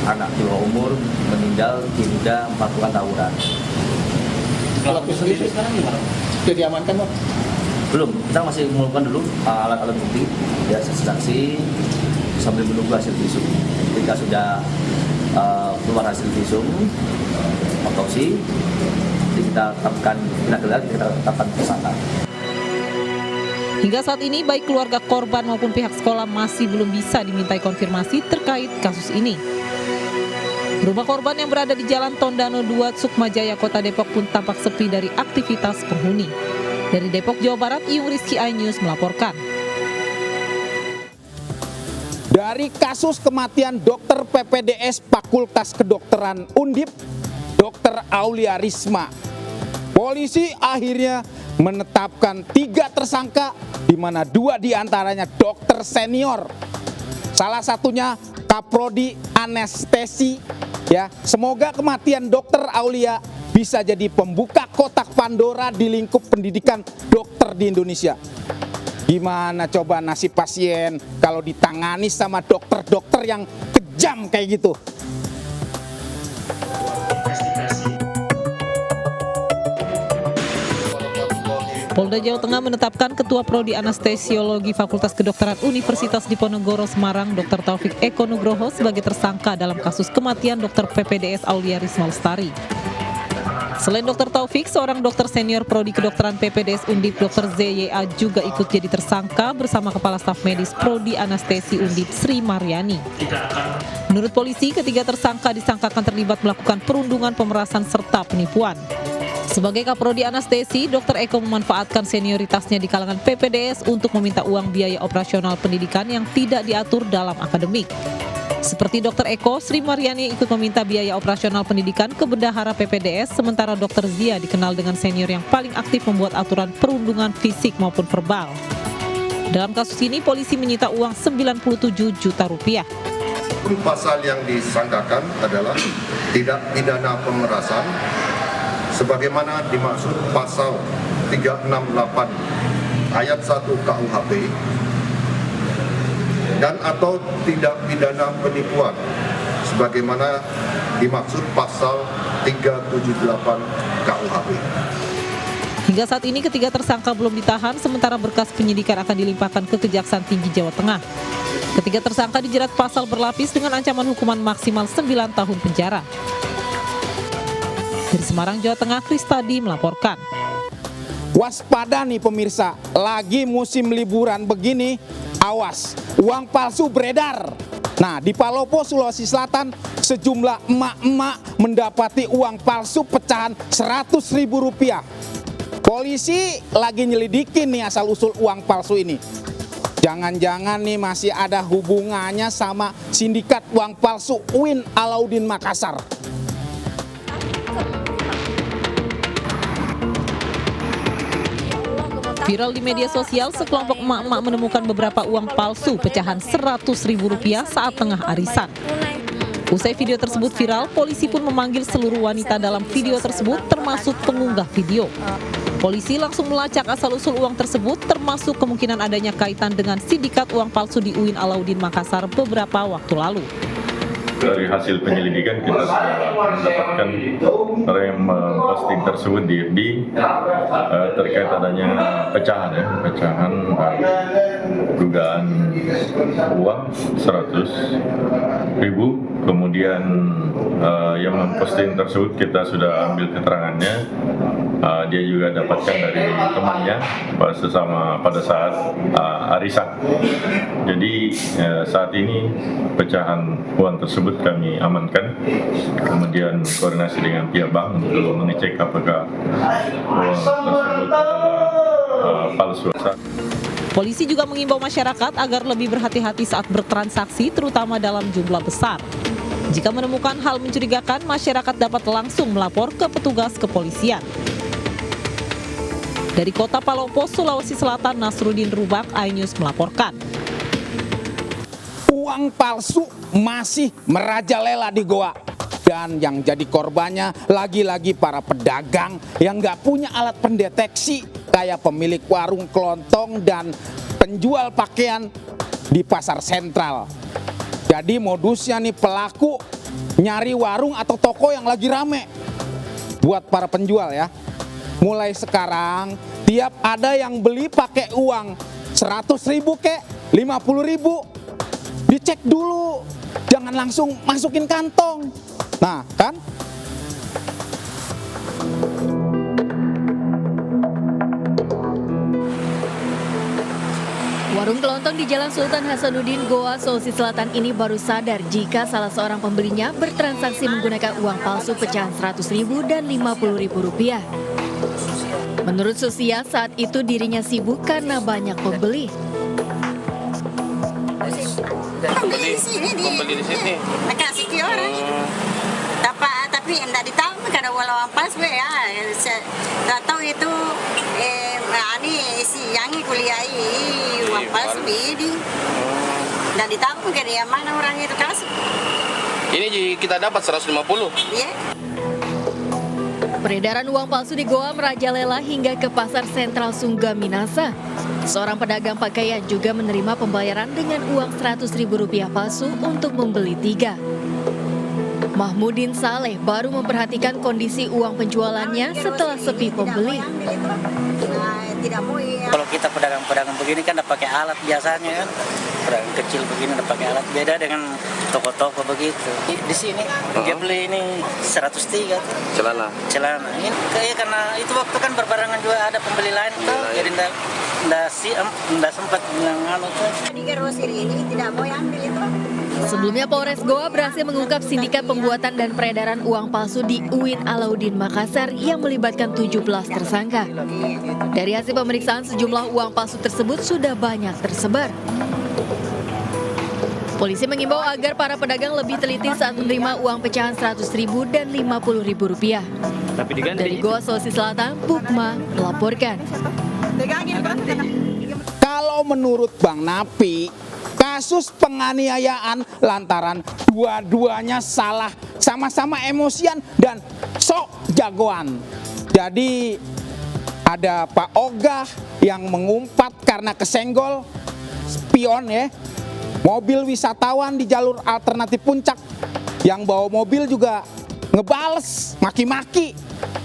[SPEAKER 9] anak di bawah umur meninggal hingga melakukan tawuran.
[SPEAKER 10] Pelaku sendiri sekarang gimana? Sudah diamankan, Pak?
[SPEAKER 9] Belum, kita masih mengumpulkan dulu alat-alat bukti, ya saksi sambil menunggu hasil visum. Ketika sudah keluar hasil visum, otopsi, kita tetapkan tersangka.
[SPEAKER 16] Hingga saat ini, baik keluarga korban maupun pihak sekolah masih belum bisa dimintai konfirmasi terkait kasus ini. Rumah korban yang berada di Jalan Tondano 2, Sukmajaya, Kota Depok pun tampak sepi dari aktivitas penghuni. Dari Depok, Jawa Barat, Iyung Rizky, iNews melaporkan.
[SPEAKER 23] Dari kasus kematian dokter PPDS Fakultas Kedokteran Undip, Dr. Aulia Risma, polisi akhirnya menetapkan 3 tersangka, di mana 2 diantaranya dokter senior. Salah satunya Kaprodi Anestesi. Ya, semoga kematian dokter Aulia bisa jadi pembuka kotak Pandora di lingkup pendidikan dokter di Indonesia. Gimana coba nasib pasien kalau ditangani sama dokter-dokter yang kejam kayak gitu?
[SPEAKER 16] Polda Jawa Tengah menetapkan Ketua Prodi Anestesiologi Fakultas Kedokteran Universitas Diponegoro Semarang, Dr. Taufik Eko Nugroho sebagai tersangka dalam kasus kematian Dr. PPDS Aulia Risma Lestari. Selain Dr. Taufik, seorang dokter senior Prodi Kedokteran PPDS Undip, Dr. ZYA juga ikut jadi tersangka bersama Kepala Staf Medis Prodi Anestesi Undip, Sri Maryani. Menurut polisi, ketiga tersangka disangkakan terlibat melakukan perundungan, pemerasan, serta penipuan. Sebagai Kaprodi Anestesi, Dr. Eko memanfaatkan senioritasnya di kalangan PPDS untuk meminta uang biaya operasional pendidikan yang tidak diatur dalam akademik. Seperti Dr. Eko, Sri Maryani ikut meminta biaya operasional pendidikan ke bendahara PPDS, sementara Dr. Zia dikenal dengan senior yang paling aktif membuat aturan perundungan fisik maupun verbal. Dalam kasus ini, polisi menyita uang 97 juta rupiah.
[SPEAKER 15] Pasal yang disangkakan adalah tindak pidana pemerasan, sebagaimana dimaksud pasal 368 ayat 1 KUHP dan atau tindak pidana penipuan sebagaimana dimaksud pasal 378 KUHP.
[SPEAKER 16] Hingga saat ini ketiga tersangka belum ditahan, sementara berkas penyidikan akan dilimpahkan ke Kejaksaan Tinggi Jawa Tengah. Ketiga tersangka dijerat pasal berlapis dengan ancaman hukuman maksimal 9 tahun penjara. Dari Semarang, Jawa Tengah, Kristadi melaporkan.
[SPEAKER 23] Waspada nih pemirsa, lagi musim liburan begini, awas, uang palsu beredar. Nah, di Palopo, Sulawesi Selatan, sejumlah emak-emak mendapati uang palsu pecahan Rp100.000. Polisi lagi nyelidikin nih asal-usul uang palsu ini. Jangan-jangan nih masih ada hubungannya sama sindikat uang palsu UIN Alauddin Makassar.
[SPEAKER 16] Viral di media sosial, sekelompok emak-emak menemukan beberapa uang palsu pecahan Rp100.000 saat tengah arisan. Usai video tersebut viral, polisi pun memanggil seluruh wanita dalam video tersebut termasuk pengunggah video. Polisi langsung melacak asal-usul uang tersebut termasuk kemungkinan adanya kaitan dengan sindikat uang palsu di UIN Alauddin Makassar beberapa waktu lalu.
[SPEAKER 7] Dari hasil penyelidikan kita sudah mendapatkan orang yang memposting tersebut di FB terkait adanya pecahan dugaan uang 100.000. Kemudian yang memposting tersebut kita sudah ambil keterangannya. Dia juga dapatkan dari temannya pada saat arisan. Jadi saat ini pecahan uang tersebut kami amankan, kemudian koordinasi dengan pihak bank untuk mengecek apakah uang tersebut adalah palsu.
[SPEAKER 16] Polisi juga mengimbau masyarakat agar lebih berhati-hati saat bertransaksi, terutama dalam jumlah besar. Jika menemukan hal mencurigakan, masyarakat dapat langsung melapor ke petugas kepolisian. Dari Kota Palopo, Sulawesi Selatan, Nasruddin Rubak, iNews melaporkan.
[SPEAKER 23] Uang palsu masih merajalela di Goa. Dan yang jadi korbannya lagi-lagi para pedagang yang nggak punya alat pendeteksi kayak pemilik warung kelontong dan penjual pakaian di pasar sentral. Jadi modusnya nih pelaku nyari warung atau toko yang lagi rame. Buat para penjual ya, mulai sekarang tiap ada yang beli pakai uang 100.000 kek, 50.000, dicek dulu, jangan langsung masukin kantong. Nah kan?
[SPEAKER 4] Warung kelontong di Jalan Sultan Hasanuddin, Goa, Sulawesi Selatan ini baru sadar jika salah seorang pembelinya bertransaksi menggunakan uang palsu pecahan Rp100.000 dan Rp50.000. Menurut Susia, saat itu dirinya sibuk karena banyak pembeli.
[SPEAKER 10] Pembeli di sini.
[SPEAKER 11] Kasih ke orang. Tapi tidak ditahu karena walau palsu ya. Tidak tahu itu ini si yang kuliah uang palsu ini. Tidak ditahu karena yang mana orang itu kasih.
[SPEAKER 10] Ini kita dapat 150.
[SPEAKER 11] Iya.
[SPEAKER 4] Peredaran uang palsu di Goa merajalela hingga ke pasar sentral Sungga Minasa. Seorang pedagang pakaian juga menerima pembayaran dengan uang Rp100.000 palsu untuk membeli 3. Mahmudin Saleh baru memperhatikan kondisi uang penjualannya setelah sepi pembeli.
[SPEAKER 13] Kalau kita pedagang-pedagang begini kan udah pakai alat biasanya kan. Pedagang kecil begini udah pakai alat, beda dengan toko-toko begitu. Di sini dia beli ini 103
[SPEAKER 10] celana.
[SPEAKER 13] Ini kayak karena itu waktu kan berbarengan juga ada pembeli lain tuh, jadi enggak sempat bilang tuh.
[SPEAKER 11] Ini tidak mau ambil itu.
[SPEAKER 4] Sebelumnya Polres Goa berhasil mengungkap sindikat pembuatan dan peredaran uang palsu di UIN Alauddin Makassar yang melibatkan 17 tersangka. Dari hasil pemeriksaan, sejumlah uang palsu tersebut sudah banyak tersebar. Polisi mengimbau agar para pedagang lebih teliti saat menerima uang pecahan Rp100.000 dan Rp50.000. Dari Goa, Sulawesi Selatan, Bukma melaporkan.
[SPEAKER 23] Kalau menurut Bang Napi, kasus penganiayaan lantaran dua-duanya salah, sama-sama emosian dan sok jagoan. Jadi ada Pak Ogah yang mengumpat karena kesenggol spion ya. Mobil wisatawan di jalur alternatif Puncak yang bawa mobil juga ngebales, maki-maki.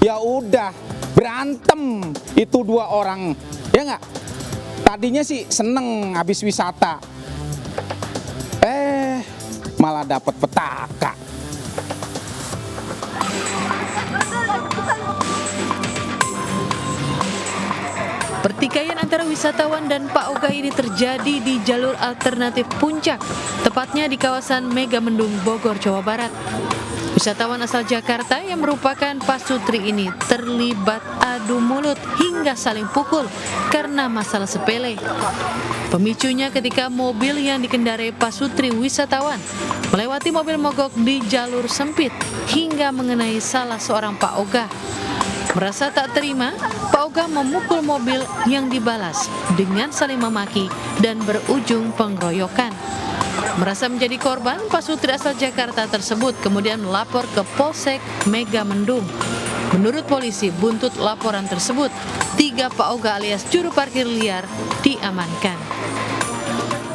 [SPEAKER 23] Ya udah, berantem itu dua orang. Ya nggak? Tadinya sih seneng habis wisata. Malah dapat petaka.
[SPEAKER 14] Pertikaian antara wisatawan dan Pak Ogah ini terjadi di jalur alternatif Puncak, tepatnya di kawasan Megamendung, Bogor, Jawa Barat. Wisatawan asal Jakarta yang merupakan pasutri ini terlibat adu mulut hingga saling pukul karena masalah sepele. Pemicunya ketika mobil yang dikendarai pasutri wisatawan melewati mobil mogok di jalur sempit hingga mengenai salah seorang Pak Ogah. Merasa tak terima, Pak Ogah memukul mobil yang dibalas dengan saling memaki dan berujung pengeroyokan. Merasa menjadi korban, pasutri asal Jakarta tersebut kemudian melapor ke Polsek Megamendung. Menurut polisi, buntut laporan tersebut, 3 Pak Ogah alias juru parkir liar diamankan.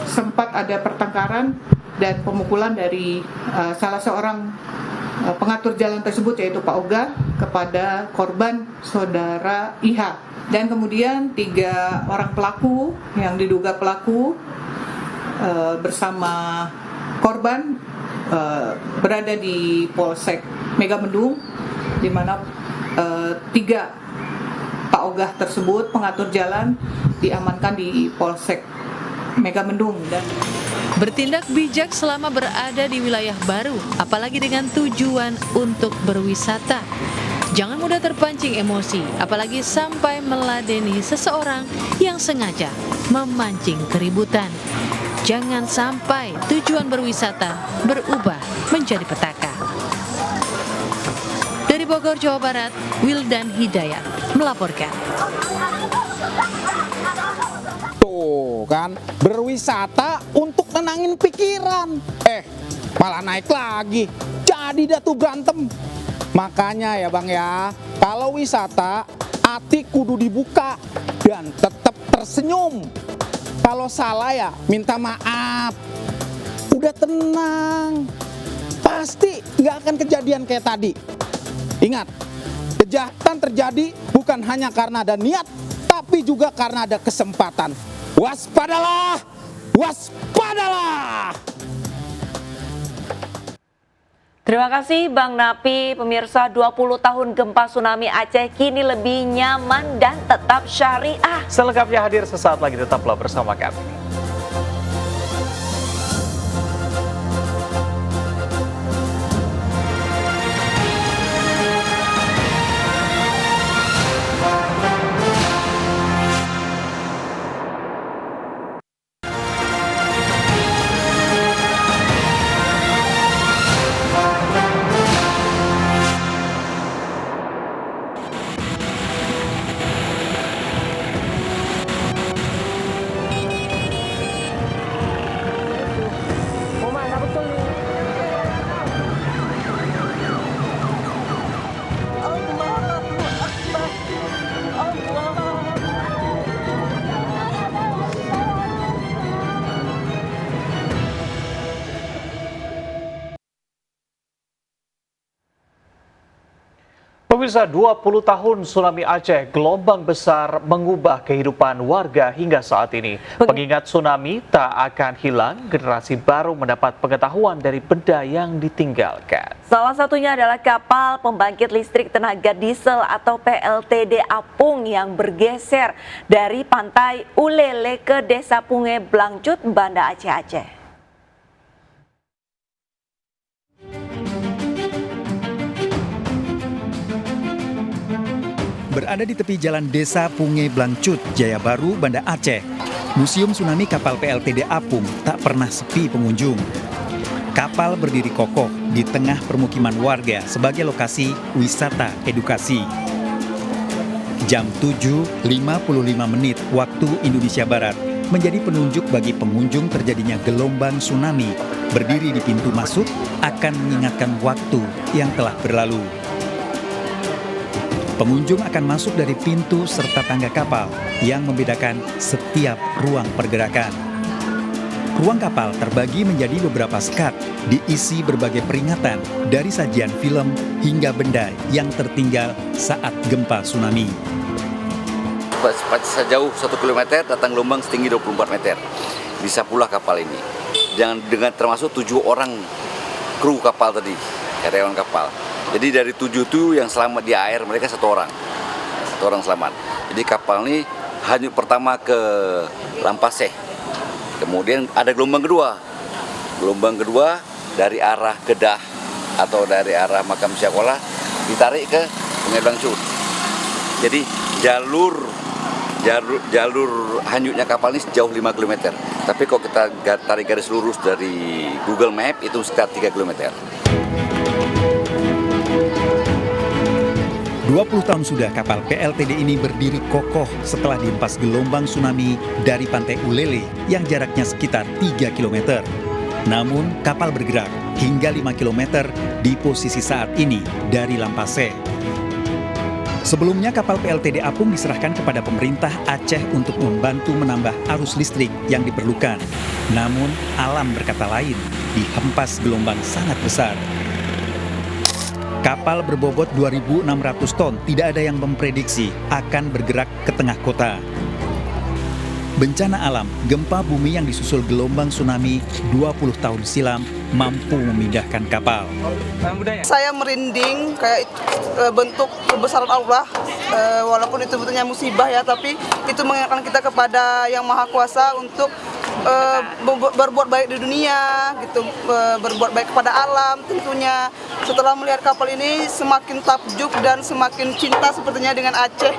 [SPEAKER 12] Sempat ada pertengkaran dan pemukulan dari salah seorang pengatur jalan tersebut, yaitu Pak Ogah, kepada korban saudara IH. Dan kemudian 3 orang pelaku yang diduga pelaku bersama korban berada di Polsek Megamendung, di mana 3 Pak Ogah tersebut pengatur jalan diamankan di Polsek Megamendung. Dan
[SPEAKER 14] bertindak bijak selama berada di wilayah baru, apalagi dengan tujuan untuk berwisata. Jangan mudah terpancing emosi, apalagi sampai meladeni seseorang yang sengaja memancing keributan. Jangan sampai tujuan berwisata berubah menjadi petaka. Dari Bogor, Jawa Barat, Wildan Hidayat melaporkan.
[SPEAKER 23] Tuh kan, berwisata untuk tenangin pikiran. Malah naik lagi. Jadi dah tuh berantem. Makanya ya Bang ya, kalau wisata, hati kudu dibuka dan tetap tersenyum. Kalau salah ya minta maaf. Udah tenang. Pasti nggak akan kejadian kayak tadi. Ingat, kejahatan terjadi bukan hanya karena ada niat, tapi juga karena ada kesempatan. Waspadalah! Waspadalah!
[SPEAKER 3] Terima kasih Bang Napi. Pemirsa, 20 tahun gempa tsunami Aceh kini lebih nyaman dan tetap syariah.
[SPEAKER 2] Selengkapnya hadir sesaat lagi, tetaplah bersama kami. Pemirsa, 20 tahun tsunami Aceh, gelombang besar mengubah kehidupan warga hingga saat ini. Pengingat tsunami tak akan hilang, generasi baru mendapat pengetahuan dari benda yang ditinggalkan.
[SPEAKER 3] Salah satunya adalah kapal pembangkit listrik tenaga diesel atau PLTD Apung yang bergeser dari pantai Ulele ke Desa Punge Blangcut, Banda Aceh.
[SPEAKER 17] Berada di tepi jalan Desa Punge Blangcut, Jaya Baru, Banda Aceh, Museum Tsunami Kapal PLTD Apung tak pernah sepi pengunjung. Kapal berdiri kokoh di tengah permukiman warga sebagai lokasi wisata edukasi. Jam 7.55 waktu Indonesia Barat menjadi penunjuk bagi pengunjung terjadinya gelombang tsunami. Berdiri di pintu masuk akan mengingatkan waktu yang telah berlalu. Pengunjung akan masuk dari pintu serta tangga kapal yang membedakan setiap ruang pergerakan. Ruang kapal terbagi menjadi beberapa skat, diisi berbagai peringatan dari sajian film hingga benda yang tertinggal saat gempa tsunami.
[SPEAKER 18] Sejauh 1 km datang gelombang setinggi 24 meter. Bisa pula kapal ini. Dengan termasuk 7 orang kru kapal tadi, karyawan kapal. Jadi dari 7 itu yang selamat di air mereka 1 orang. 1 orang selamat. Jadi kapal ini hanyut pertama ke Lampaseh. Kemudian ada gelombang kedua. Gelombang kedua dari arah Kedah atau dari arah Makam Syakola ditarik ke Sungai Blangcut. Jadi jalur hanyutnya kapal ini sejauh 5 km. Tapi kalau kita tarik garis lurus dari Google Map itu sekitar 3 km.
[SPEAKER 17] 20 tahun sudah kapal PLTD ini berdiri kokoh setelah dihempas gelombang tsunami dari pantai Ulele yang jaraknya sekitar 3 km. Namun kapal bergerak hingga 5 km di posisi saat ini dari Lampase. Sebelumnya kapal PLTD Apung diserahkan kepada pemerintah Aceh untuk membantu menambah arus listrik yang diperlukan. Namun alam berkata lain, dihempas gelombang sangat besar. Kapal berbobot 2.600 ton tidak ada yang memprediksi akan bergerak ke tengah kota. Bencana alam, gempa bumi yang disusul gelombang tsunami 20 tahun silam mampu memindahkan kapal.
[SPEAKER 19] Saya merinding kayak bentuk kebesaran Allah, walaupun itu bentuknya musibah ya, tapi itu mengingatkan kita kepada Yang Maha Kuasa untuk berbuat baik di dunia, gitu, berbuat baik kepada alam tentunya. Setelah melihat kapal ini semakin takjub dan semakin cinta sepertinya dengan Aceh.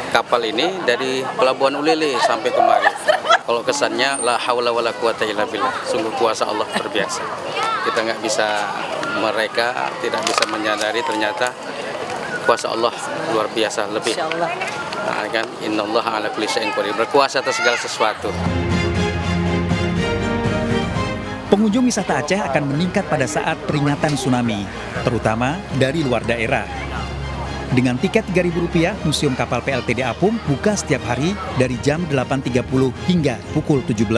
[SPEAKER 20] Kapal ini dari Pelabuhan Ulele sampai kemari. Kalau kesannya la haula wala quwata illa billah, sungguh kuasa Allah terbiasa. Kita nggak bisa, mereka tidak bisa menyadari ternyata kuasa Allah luar biasa lebih. Nah, kan innallaha ala kulli syai'in qadir, berkuasa atas segala sesuatu.
[SPEAKER 17] Pengunjung wisata Aceh akan meningkat pada saat peringatan tsunami, terutama dari luar daerah. Dengan tiket Rp3.000, Museum Kapal PLTD Apung buka setiap hari dari jam 8.30 hingga pukul 17.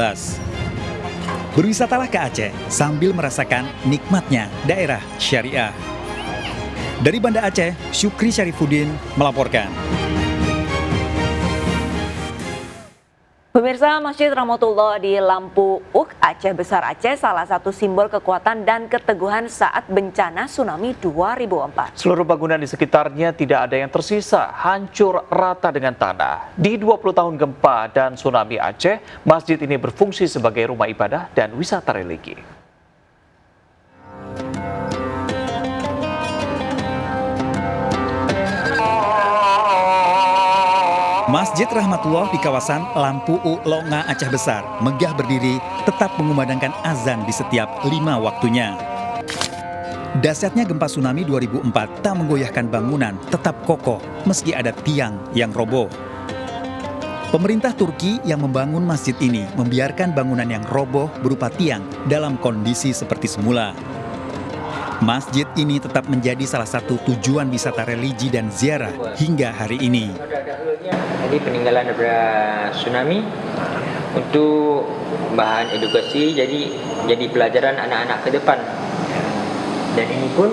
[SPEAKER 17] Berwisatalah ke Aceh sambil merasakan nikmatnya daerah syariah. Dari Banda Aceh, Syukri Syarifuddin melaporkan.
[SPEAKER 3] Pemirsa, Masjid Rahmatullah di Lampu Uk, Aceh Besar Aceh, salah satu simbol kekuatan dan keteguhan saat bencana tsunami 2004.
[SPEAKER 2] Seluruh bangunan di sekitarnya tidak ada yang tersisa, hancur rata dengan tanah. Di 20 tahun gempa dan tsunami Aceh, masjid ini berfungsi sebagai rumah ibadah dan wisata religi.
[SPEAKER 17] Masjid Rahmatullah di kawasan Lampu U, Longa, Aceh Besar, megah berdiri, tetap mengumandangkan azan di setiap 5 waktunya. Dahsyatnya gempa tsunami 2004 tak menggoyahkan bangunan, tetap kokoh meski ada tiang yang roboh. Pemerintah Turki yang membangun masjid ini membiarkan bangunan yang roboh berupa tiang dalam kondisi seperti semula. Masjid ini tetap menjadi salah satu tujuan wisata religi dan ziarah hingga hari ini.
[SPEAKER 21] Jadi peninggalan daripada tsunami untuk bahan edukasi, jadi pelajaran anak-anak ke depan. Dan ini pun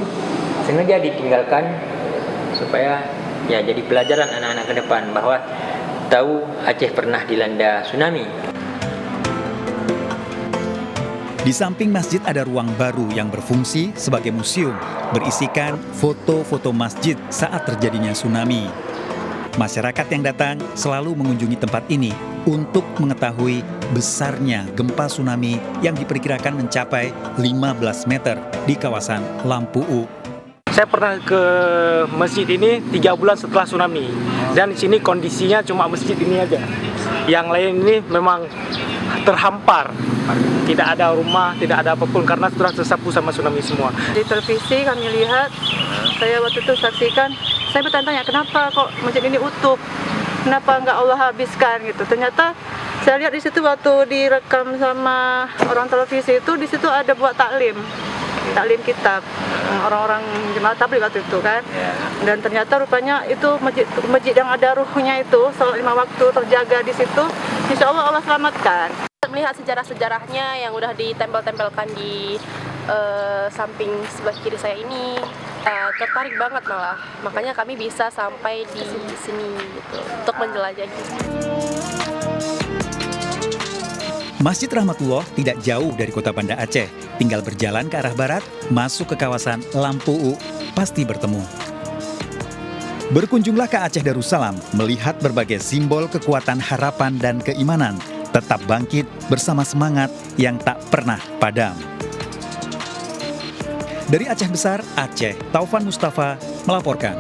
[SPEAKER 21] sengaja ditinggalkan supaya ya jadi pelajaran anak-anak ke depan bahwa tahu Aceh pernah dilanda tsunami.
[SPEAKER 17] Di samping masjid ada ruang baru yang berfungsi sebagai museum, berisikan foto-foto masjid saat terjadinya tsunami. Masyarakat yang datang selalu mengunjungi tempat ini untuk mengetahui besarnya gempa tsunami yang diperkirakan mencapai 15 meter di kawasan Lampu U.
[SPEAKER 22] Saya pernah ke masjid ini 3 bulan setelah tsunami, dan di sini kondisinya cuma masjid ini aja. Yang lain ini memang terhampar, tidak ada rumah, tidak ada apapun karena sudah tersapu sama tsunami semua.
[SPEAKER 25] Di televisi kami lihat, saya waktu itu saksikan, saya bertanya kenapa kok masjid ini utuh, kenapa nggak Allah habiskan gitu. Ternyata saya lihat di situ waktu direkam sama orang televisi itu, di situ ada buat taklim kitab orang-orang jemaat tabligh waktu itu kan. Dan ternyata rupanya itu masjid yang ada ruhnya itu salat 5 waktu terjaga di situ, insya Allah selamatkan.
[SPEAKER 26] Melihat sejarah-sejarahnya yang udah ditempel-tempelkan di samping sebelah kiri saya ini, tertarik banget malah. Makanya kami bisa sampai di sini gitu, untuk menjelajahi.
[SPEAKER 17] Masjid Rahmatullah tidak jauh dari kota Banda Aceh. Tinggal berjalan ke arah barat, masuk ke kawasan Lampu U, pasti bertemu. Berkunjunglah ke Aceh Darussalam, melihat berbagai simbol kekuatan harapan dan keimanan, tetap bangkit bersama semangat yang tak pernah padam. Dari Aceh Besar, Aceh, Taufan Mustafa melaporkan.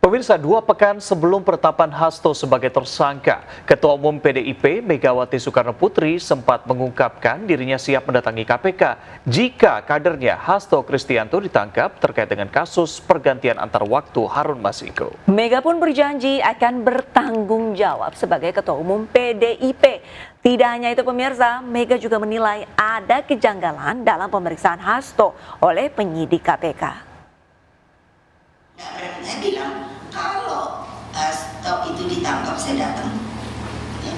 [SPEAKER 2] Pemirsa, 2 pekan sebelum penetapan Hasto sebagai tersangka, Ketua Umum PDIP Megawati Soekarno Putri sempat mengungkapkan dirinya siap mendatangi KPK jika kadernya Hasto Kristianto ditangkap terkait dengan kasus pergantian antar waktu Harun Masiku.
[SPEAKER 3] Mega pun berjanji akan bertanggung jawab sebagai Ketua Umum PDIP. Tidak hanya itu pemirsa, Mega juga menilai ada kejanggalan dalam pemeriksaan Hasto oleh penyidik KPK.
[SPEAKER 1] Saya bilang, kalau Hasto itu ditangkap, saya datang. Ya.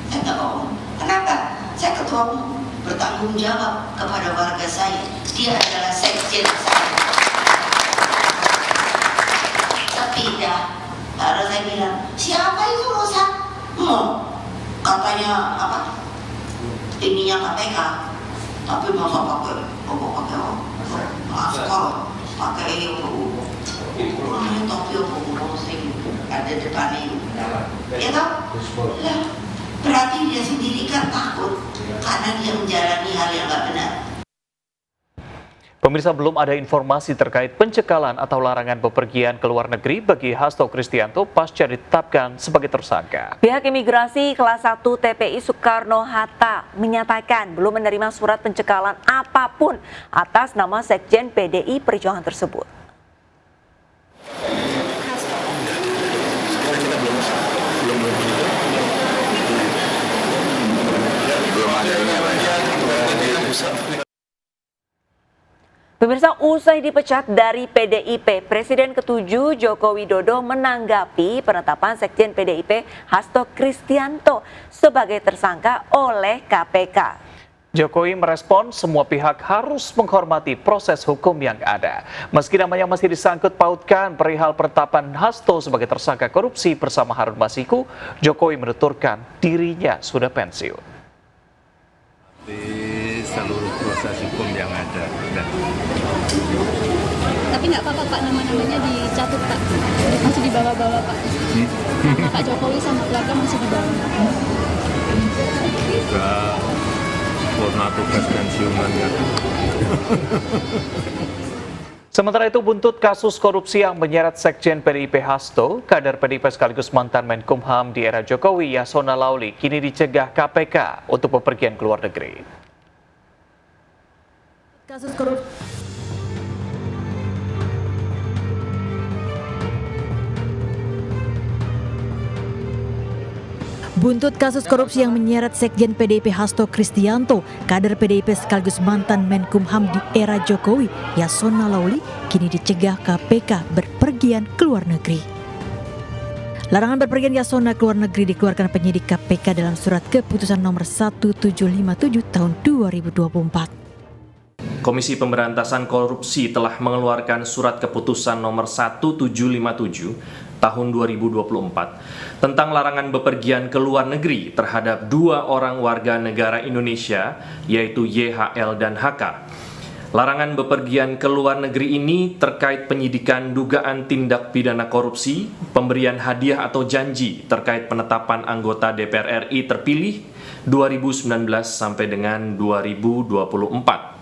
[SPEAKER 1] Saya nggak bohong. Kenapa? Saya ketua umum, bertanggung jawab kepada warga saya. Dia adalah sekjen saya. Tidak. Lalu saya bilang, siapa itu Rosa? Katanya apa? Ininya KPK. Tapi masa pakai masker, pakai topi ada depannya ya toh? Lah, berarti dia sendiri kan takut karena dia menjalani hal yang nggak benar.
[SPEAKER 2] Pemirsa, belum ada informasi terkait pencekalan atau larangan bepergian ke luar negeri bagi Hasto Kristianto pasca ditetapkan sebagai tersangka.
[SPEAKER 3] Pihak imigrasi kelas 1 TPI Soekarno-Hatta menyatakan belum menerima surat pencekalan apapun atas nama Sekjen PDI Perjuangan tersebut. Pemirsa, usai dipecat dari PDIP, Presiden ke-7 Joko Widodo menanggapi penetapan Sekjen PDIP Hasto Kristianto sebagai tersangka oleh KPK.
[SPEAKER 2] Jokowi merespon semua pihak harus menghormati proses hukum yang ada. Meski namanya masih disangkut pautkan perihal penetapan Hasto sebagai tersangka korupsi bersama Harun Masiku, Jokowi menuturkan dirinya sudah pensiun.
[SPEAKER 5] Di seluruh proses hukum yang ada.
[SPEAKER 6] Tapi nggak apa-apa Pak, nama-namanya dicatut Pak, masih dibawa-bawa Pak. Nama Pak Jokowi sama keluarga masih dibawa.
[SPEAKER 5] Juga purna tugas pensiunan ya.
[SPEAKER 2] Sementara itu, buntut kasus korupsi yang menyeret Sekjen PDIP Hasto, kader PDIP sekaligus mantan Menkumham di era Jokowi Yasona Lauli kini dicegah KPK untuk bepergian ke luar negeri.
[SPEAKER 4] Kasus korupsi. Buntut kasus korupsi yang menyeret Sekjen PDIP Hasto Kristianto, kader PDIP sekaligus mantan Menkumham di era Jokowi, Yasona Lauli, kini dicegah KPK berpergian ke luar negeri. Larangan berpergian Yasona ke luar negeri dikeluarkan penyidik KPK dalam surat keputusan nomor 1757 tahun 2024.
[SPEAKER 8] Komisi Pemberantasan Korupsi telah mengeluarkan surat keputusan nomor 1757 tahun 2024 tentang larangan bepergian ke luar negeri terhadap 2 orang warga negara Indonesia, yaitu YHL dan HK. Larangan bepergian ke luar negeri ini terkait penyidikan dugaan tindak pidana korupsi, pemberian hadiah atau janji terkait penetapan anggota DPR RI terpilih 2019 sampai dengan 2024.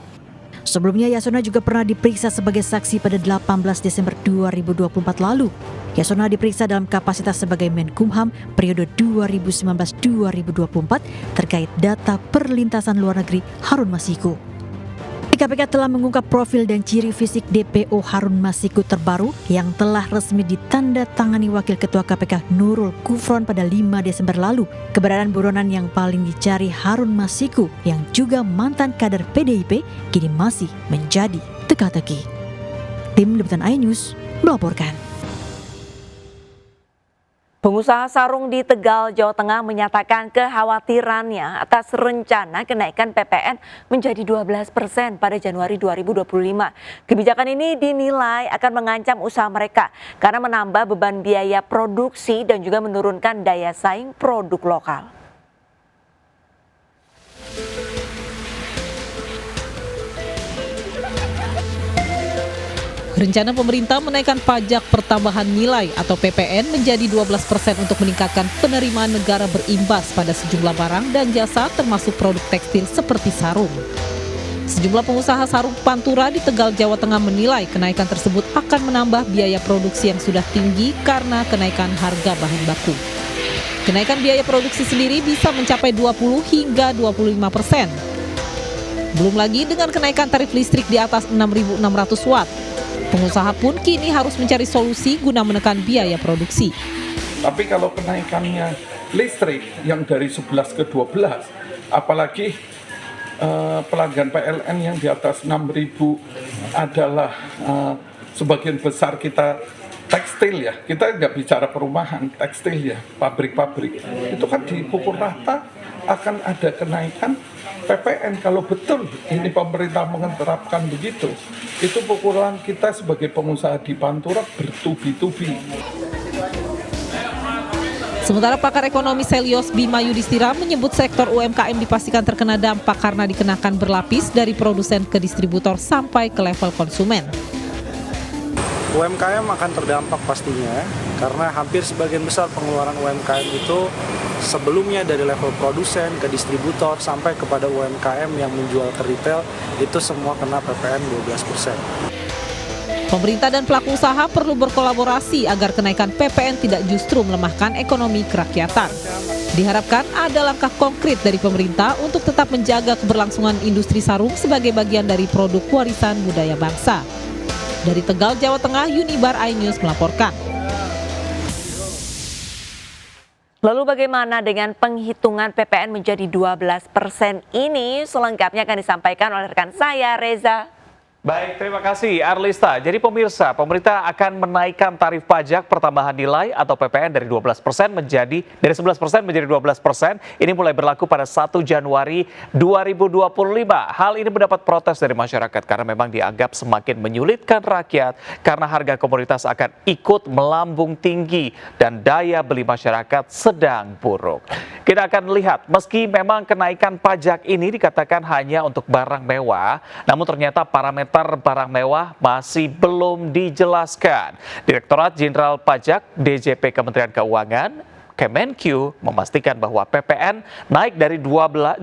[SPEAKER 4] Sebelumnya Yasona juga pernah diperiksa sebagai saksi pada 18 Desember 2024 lalu. Yasona diperiksa dalam kapasitas sebagai Menkumham periode 2019-2024 terkait data perlintasan luar negeri Harun Masiku. KPK telah mengungkap profil dan ciri fisik DPO Harun Masiku terbaru yang telah resmi ditandatangani Wakil Ketua KPK Nurul Gufron pada 5 Desember lalu. Keberadaan buronan yang paling dicari Harun Masiku yang juga mantan kader PDIP kini masih menjadi teka-teki. Tim Liputan iNews melaporkan.
[SPEAKER 3] Pengusaha sarung di Tegal, Jawa Tengah menyatakan kekhawatirannya atas rencana kenaikan PPN menjadi 12% pada Januari 2025. Kebijakan ini dinilai akan mengancam usaha mereka karena menambah beban biaya produksi dan juga menurunkan daya saing produk lokal.
[SPEAKER 16] Rencana pemerintah menaikkan pajak pertambahan nilai atau PPN menjadi 12% untuk meningkatkan penerimaan negara berimbas pada sejumlah barang dan jasa termasuk produk tekstil seperti sarung. Sejumlah pengusaha sarung Pantura di Tegal, Jawa Tengah menilai kenaikan tersebut akan menambah biaya produksi yang sudah tinggi karena kenaikan harga bahan baku. Kenaikan biaya produksi sendiri bisa mencapai 20 hingga 25%. Belum lagi dengan kenaikan tarif listrik di atas 6.600 watt. Pengusaha pun kini harus mencari solusi guna menekan biaya produksi.
[SPEAKER 7] Tapi kalau kenaikannya listrik yang dari 11 ke 12, apalagi pelanggan PLN yang di atas 6.000 adalah sebagian besar kita tekstil ya, kita nggak bicara perumahan, tekstil ya, pabrik-pabrik. Itu kan dipukul rata akan ada kenaikan PPN. Kalau betul ini pemerintah menerapkan begitu, itu pukulan kita sebagai pengusaha di Pantura bertubi-tubi.
[SPEAKER 16] Sementara pakar ekonomi Selyos Bima Yudhistira menyebut sektor UMKM dipastikan terkena dampak karena dikenakan berlapis dari produsen ke distributor sampai ke level konsumen.
[SPEAKER 22] UMKM akan terdampak pastinya karena hampir sebagian besar pengeluaran UMKM itu sebelumnya dari level produsen ke distributor sampai kepada UMKM yang menjual ke retail itu semua kena PPN 12%.
[SPEAKER 16] Pemerintah dan pelaku usaha perlu berkolaborasi agar kenaikan PPN tidak justru melemahkan ekonomi kerakyatan. Diharapkan ada langkah konkret dari pemerintah untuk tetap menjaga keberlangsungan industri sarung sebagai bagian dari produk warisan budaya bangsa. Dari Tegal, Jawa Tengah, Unibar iNews melaporkan.
[SPEAKER 3] Lalu bagaimana dengan penghitungan PPN menjadi 12% ini? Selengkapnya akan disampaikan oleh rekan saya, Reza.
[SPEAKER 2] Baik, terima kasih Arlista. Jadi pemirsa, pemerintah akan menaikkan tarif pajak pertambahan nilai atau PPN dari 11% menjadi 11% menjadi 12%. Ini mulai berlaku pada 1 Januari 2025. Hal ini mendapat protes dari masyarakat karena memang dianggap semakin menyulitkan rakyat karena harga komoditas akan ikut melambung tinggi dan daya beli masyarakat sedang buruk. Kita akan lihat, meski memang kenaikan pajak ini dikatakan hanya untuk barang mewah, namun ternyata parameter barang mewah masih belum dijelaskan. Direktorat Jenderal Pajak DJP Kementerian Keuangan Kemenq memastikan bahwa PPN naik dari 11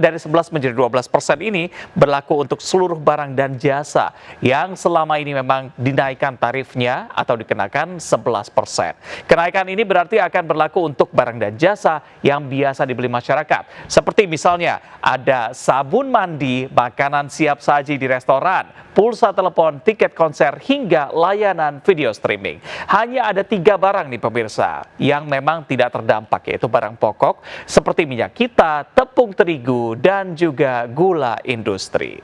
[SPEAKER 2] menjadi 12% ini berlaku untuk seluruh barang dan jasa yang selama ini memang dinaikkan tarifnya atau dikenakan 11%. Kenaikan ini berarti akan berlaku untuk barang dan jasa yang biasa dibeli masyarakat. Seperti misalnya ada sabun mandi, makanan siap saji di restoran, pulsa telepon, tiket konser, hingga layanan video streaming. Hanya ada 3 barang nih pemirsa yang memang tidak terdampak, yaitu barang pokok seperti minyak kita, tepung terigu, dan juga gula industri.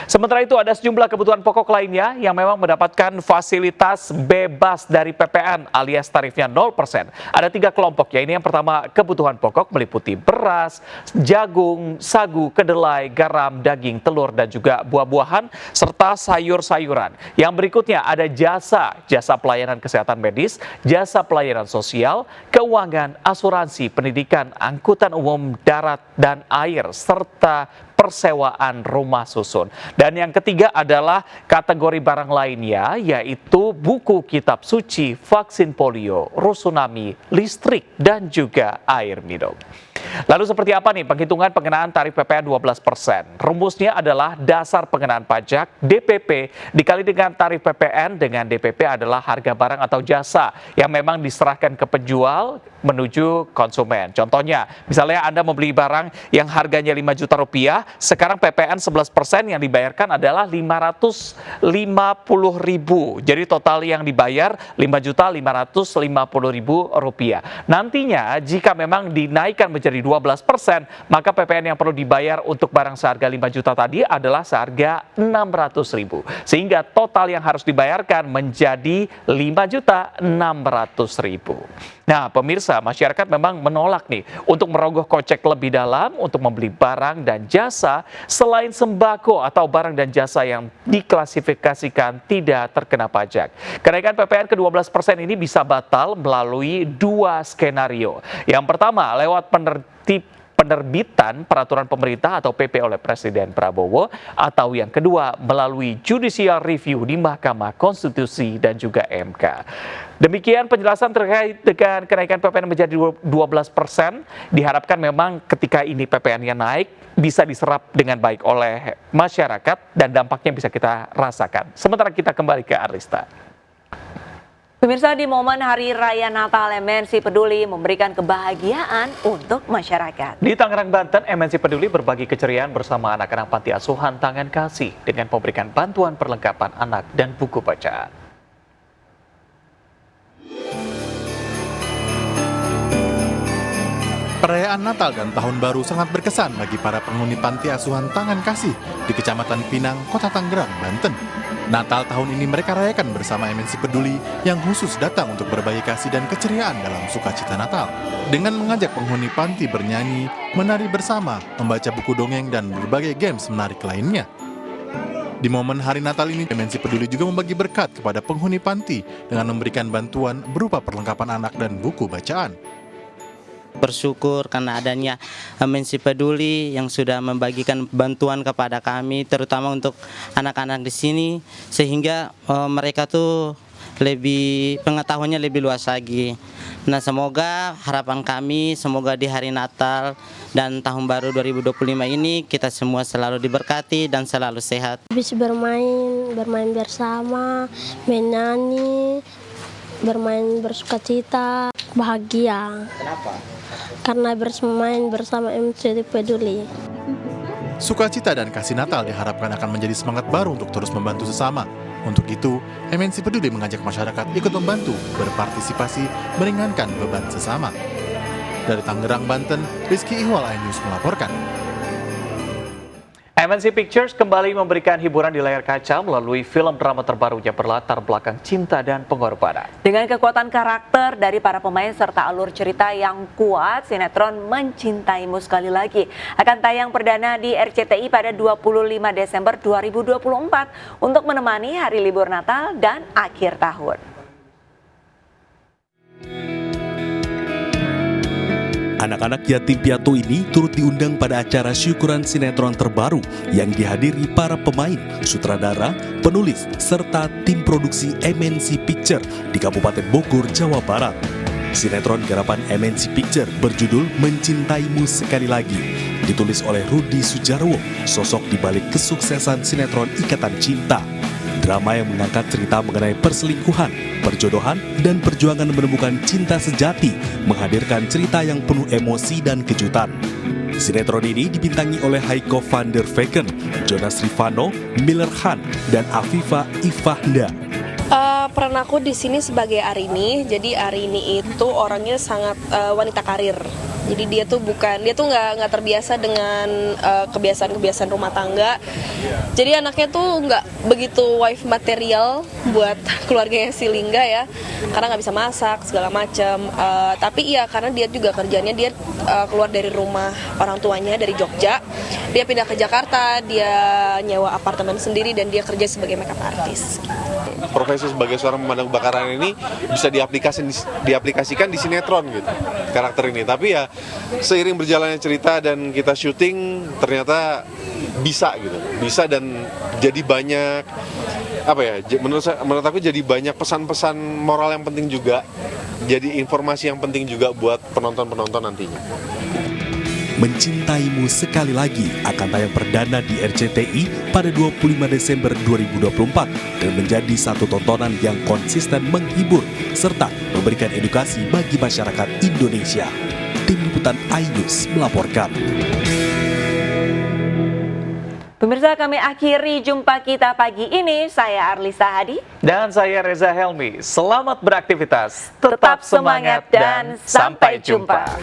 [SPEAKER 2] Sementara itu ada sejumlah kebutuhan pokok lainnya yang memang mendapatkan fasilitas bebas dari PPN alias tarifnya 0%. Ada 3 kelompok, ya. Ini yang pertama, kebutuhan pokok meliputi beras, jagung, sagu, kedelai, garam, daging, telur, dan juga buah-buahan serta sayur-sayuran. Yang berikutnya ada jasa pelayanan kesehatan medis, jasa pelayanan sosial, keuangan, asuransi, pendidikan, angkutan umum darat dan air, serta persewaan rumah susun. Dan yang ketiga adalah kategori barang lainnya, yaitu buku kitab suci, vaksin polio, rusunami, listrik, dan juga air minum. Lalu seperti apa nih penghitungan pengenaan tarif PPN 12%? Rumusnya adalah dasar pengenaan pajak DPP dikali dengan tarif PPN dengan DPP adalah harga barang atau jasa yang memang diserahkan ke penjual menuju konsumen. Contohnya, misalnya Anda membeli barang yang harganya 5 juta rupiah, sekarang PPN 11% yang dibayarkan adalah 550.000. Jadi total yang dibayar 5.550.000 rupiah. Nantinya jika memang dinaikkan menjadi 12%, maka PPN yang perlu dibayar untuk barang seharga 5 juta tadi adalah seharga 600.000. Sehingga total yang harus dibayarkan menjadi 5.600.000. Nah, pemirsa, masyarakat memang menolak nih untuk merogoh kocek lebih dalam untuk membeli barang dan jasa selain sembako atau barang dan jasa yang diklasifikasikan tidak terkena pajak. Kenaikan PPN ke 12% ini bisa batal melalui 2 skenario. Yang pertama, lewat penerbitan peraturan pemerintah atau PP oleh Presiden Prabowo, atau yang kedua melalui judicial review di Mahkamah Konstitusi dan juga MK. Demikian penjelasan terkait dengan kenaikan PPN menjadi 12%. Diharapkan memang ketika ini PPN-nya naik bisa diserap dengan baik oleh masyarakat dan dampaknya bisa kita rasakan. Sementara kita kembali ke Arlista.
[SPEAKER 3] Pemirsa, di momen Hari Raya Natal, MNC Peduli memberikan kebahagiaan untuk masyarakat.
[SPEAKER 2] Di Tangerang, Banten, MNC Peduli berbagi keceriaan bersama anak-anak panti asuhan Tangan Kasih dengan memberikan bantuan perlengkapan anak dan buku bacaan.
[SPEAKER 9] Perayaan Natal dan Tahun Baru sangat berkesan bagi para penghuni panti asuhan Tangan Kasih di Kecamatan Pinang, Kota Tangerang, Banten. Natal tahun ini mereka rayakan bersama MNC Peduli yang khusus datang untuk berbagi kasih dan keceriaan dalam sukacita Natal. Dengan mengajak penghuni panti bernyanyi, menari bersama, membaca buku dongeng, dan berbagai games menarik lainnya. Di momen hari Natal ini, MNC Peduli juga membagi berkat kepada penghuni panti dengan memberikan bantuan berupa perlengkapan anak dan buku bacaan.
[SPEAKER 10] Bersyukur karena adanya MNC Peduli yang sudah membagikan bantuan kepada kami, terutama untuk anak-anak di sini, sehingga mereka tuh lebih pengetahuannya lebih luas lagi. Nah, semoga harapan kami, semoga di hari Natal dan Tahun Baru 2025 ini kita semua selalu diberkati dan selalu sehat.
[SPEAKER 11] Bisa bermain bersama, menyanyi, bermain bersukacita, bahagia.
[SPEAKER 9] Kenapa?
[SPEAKER 11] Karena bermain bersama MNC Peduli.
[SPEAKER 9] Sukacita dan kasih Natal diharapkan akan menjadi semangat baru untuk terus membantu sesama. Untuk itu, MNC Peduli mengajak masyarakat ikut membantu, berpartisipasi, meringankan beban sesama. Dari Tangerang, Banten, Rizky Ihwal, iNews melaporkan.
[SPEAKER 2] MNC Pictures kembali memberikan hiburan di layar kaca melalui film drama terbarunya berlatar belakang cinta dan pengorbanan.
[SPEAKER 3] Dengan kekuatan karakter dari para pemain serta alur cerita yang kuat, sinetron Mencintaimu Sekali Lagi akan tayang perdana di RCTI pada 25 Desember 2024 untuk menemani hari libur Natal dan akhir tahun.
[SPEAKER 13] Anak-anak yatim piatu ini turut diundang pada acara syukuran sinetron terbaru yang dihadiri para pemain, sutradara, penulis, serta tim produksi MNC Picture di Kabupaten Bogor, Jawa Barat. Sinetron garapan MNC Picture berjudul Mencintaimu Sekali Lagi ditulis oleh Rudi Sujarwo, sosok di balik kesuksesan sinetron Ikatan Cinta. Drama yang mengangkat cerita mengenai perselingkuhan, perjodohan, dan perjuangan menemukan cinta sejati, menghadirkan cerita yang penuh emosi dan kejutan. Sinetron ini dibintangi oleh Heiko van der Vecken, Jonas Rivano, Miller Han, dan Afifa Ifahda.
[SPEAKER 26] Peran aku di sini sebagai Arini. Jadi Arini itu orangnya sangat wanita karir. Jadi dia tuh nggak terbiasa dengan kebiasaan rumah tangga. Jadi anaknya tuh nggak begitu wife material buat keluarganya si Lingga ya, karena nggak bisa masak segala macam. Tapi iya karena dia juga kerjanya dia keluar dari rumah orang tuanya dari Jogja, dia pindah ke Jakarta, dia nyewa apartemen sendiri dan dia kerja sebagai makeup artist.
[SPEAKER 15] Profesi sebagai seorang pemadam kebakaran ini bisa diaplikasikan di sinetron gitu karakter ini. Tapi ya seiring berjalannya cerita dan kita syuting ternyata bisa dan jadi banyak menurut aku jadi banyak pesan-pesan moral yang penting juga, jadi informasi yang penting juga buat penonton nantinya.
[SPEAKER 13] Mencintaimu Sekali Lagi akan tayang perdana di RCTI pada 25 Desember 2024 dan menjadi satu tontonan yang konsisten menghibur serta memberikan edukasi bagi masyarakat Indonesia. Tim Liputan iNews melaporkan.
[SPEAKER 3] Pemirsa, kami akhiri jumpa kita pagi ini. Saya Arlisa Hadi.
[SPEAKER 2] Dan saya Reza Helmi. Selamat beraktivitas, tetap semangat dan sampai jumpa.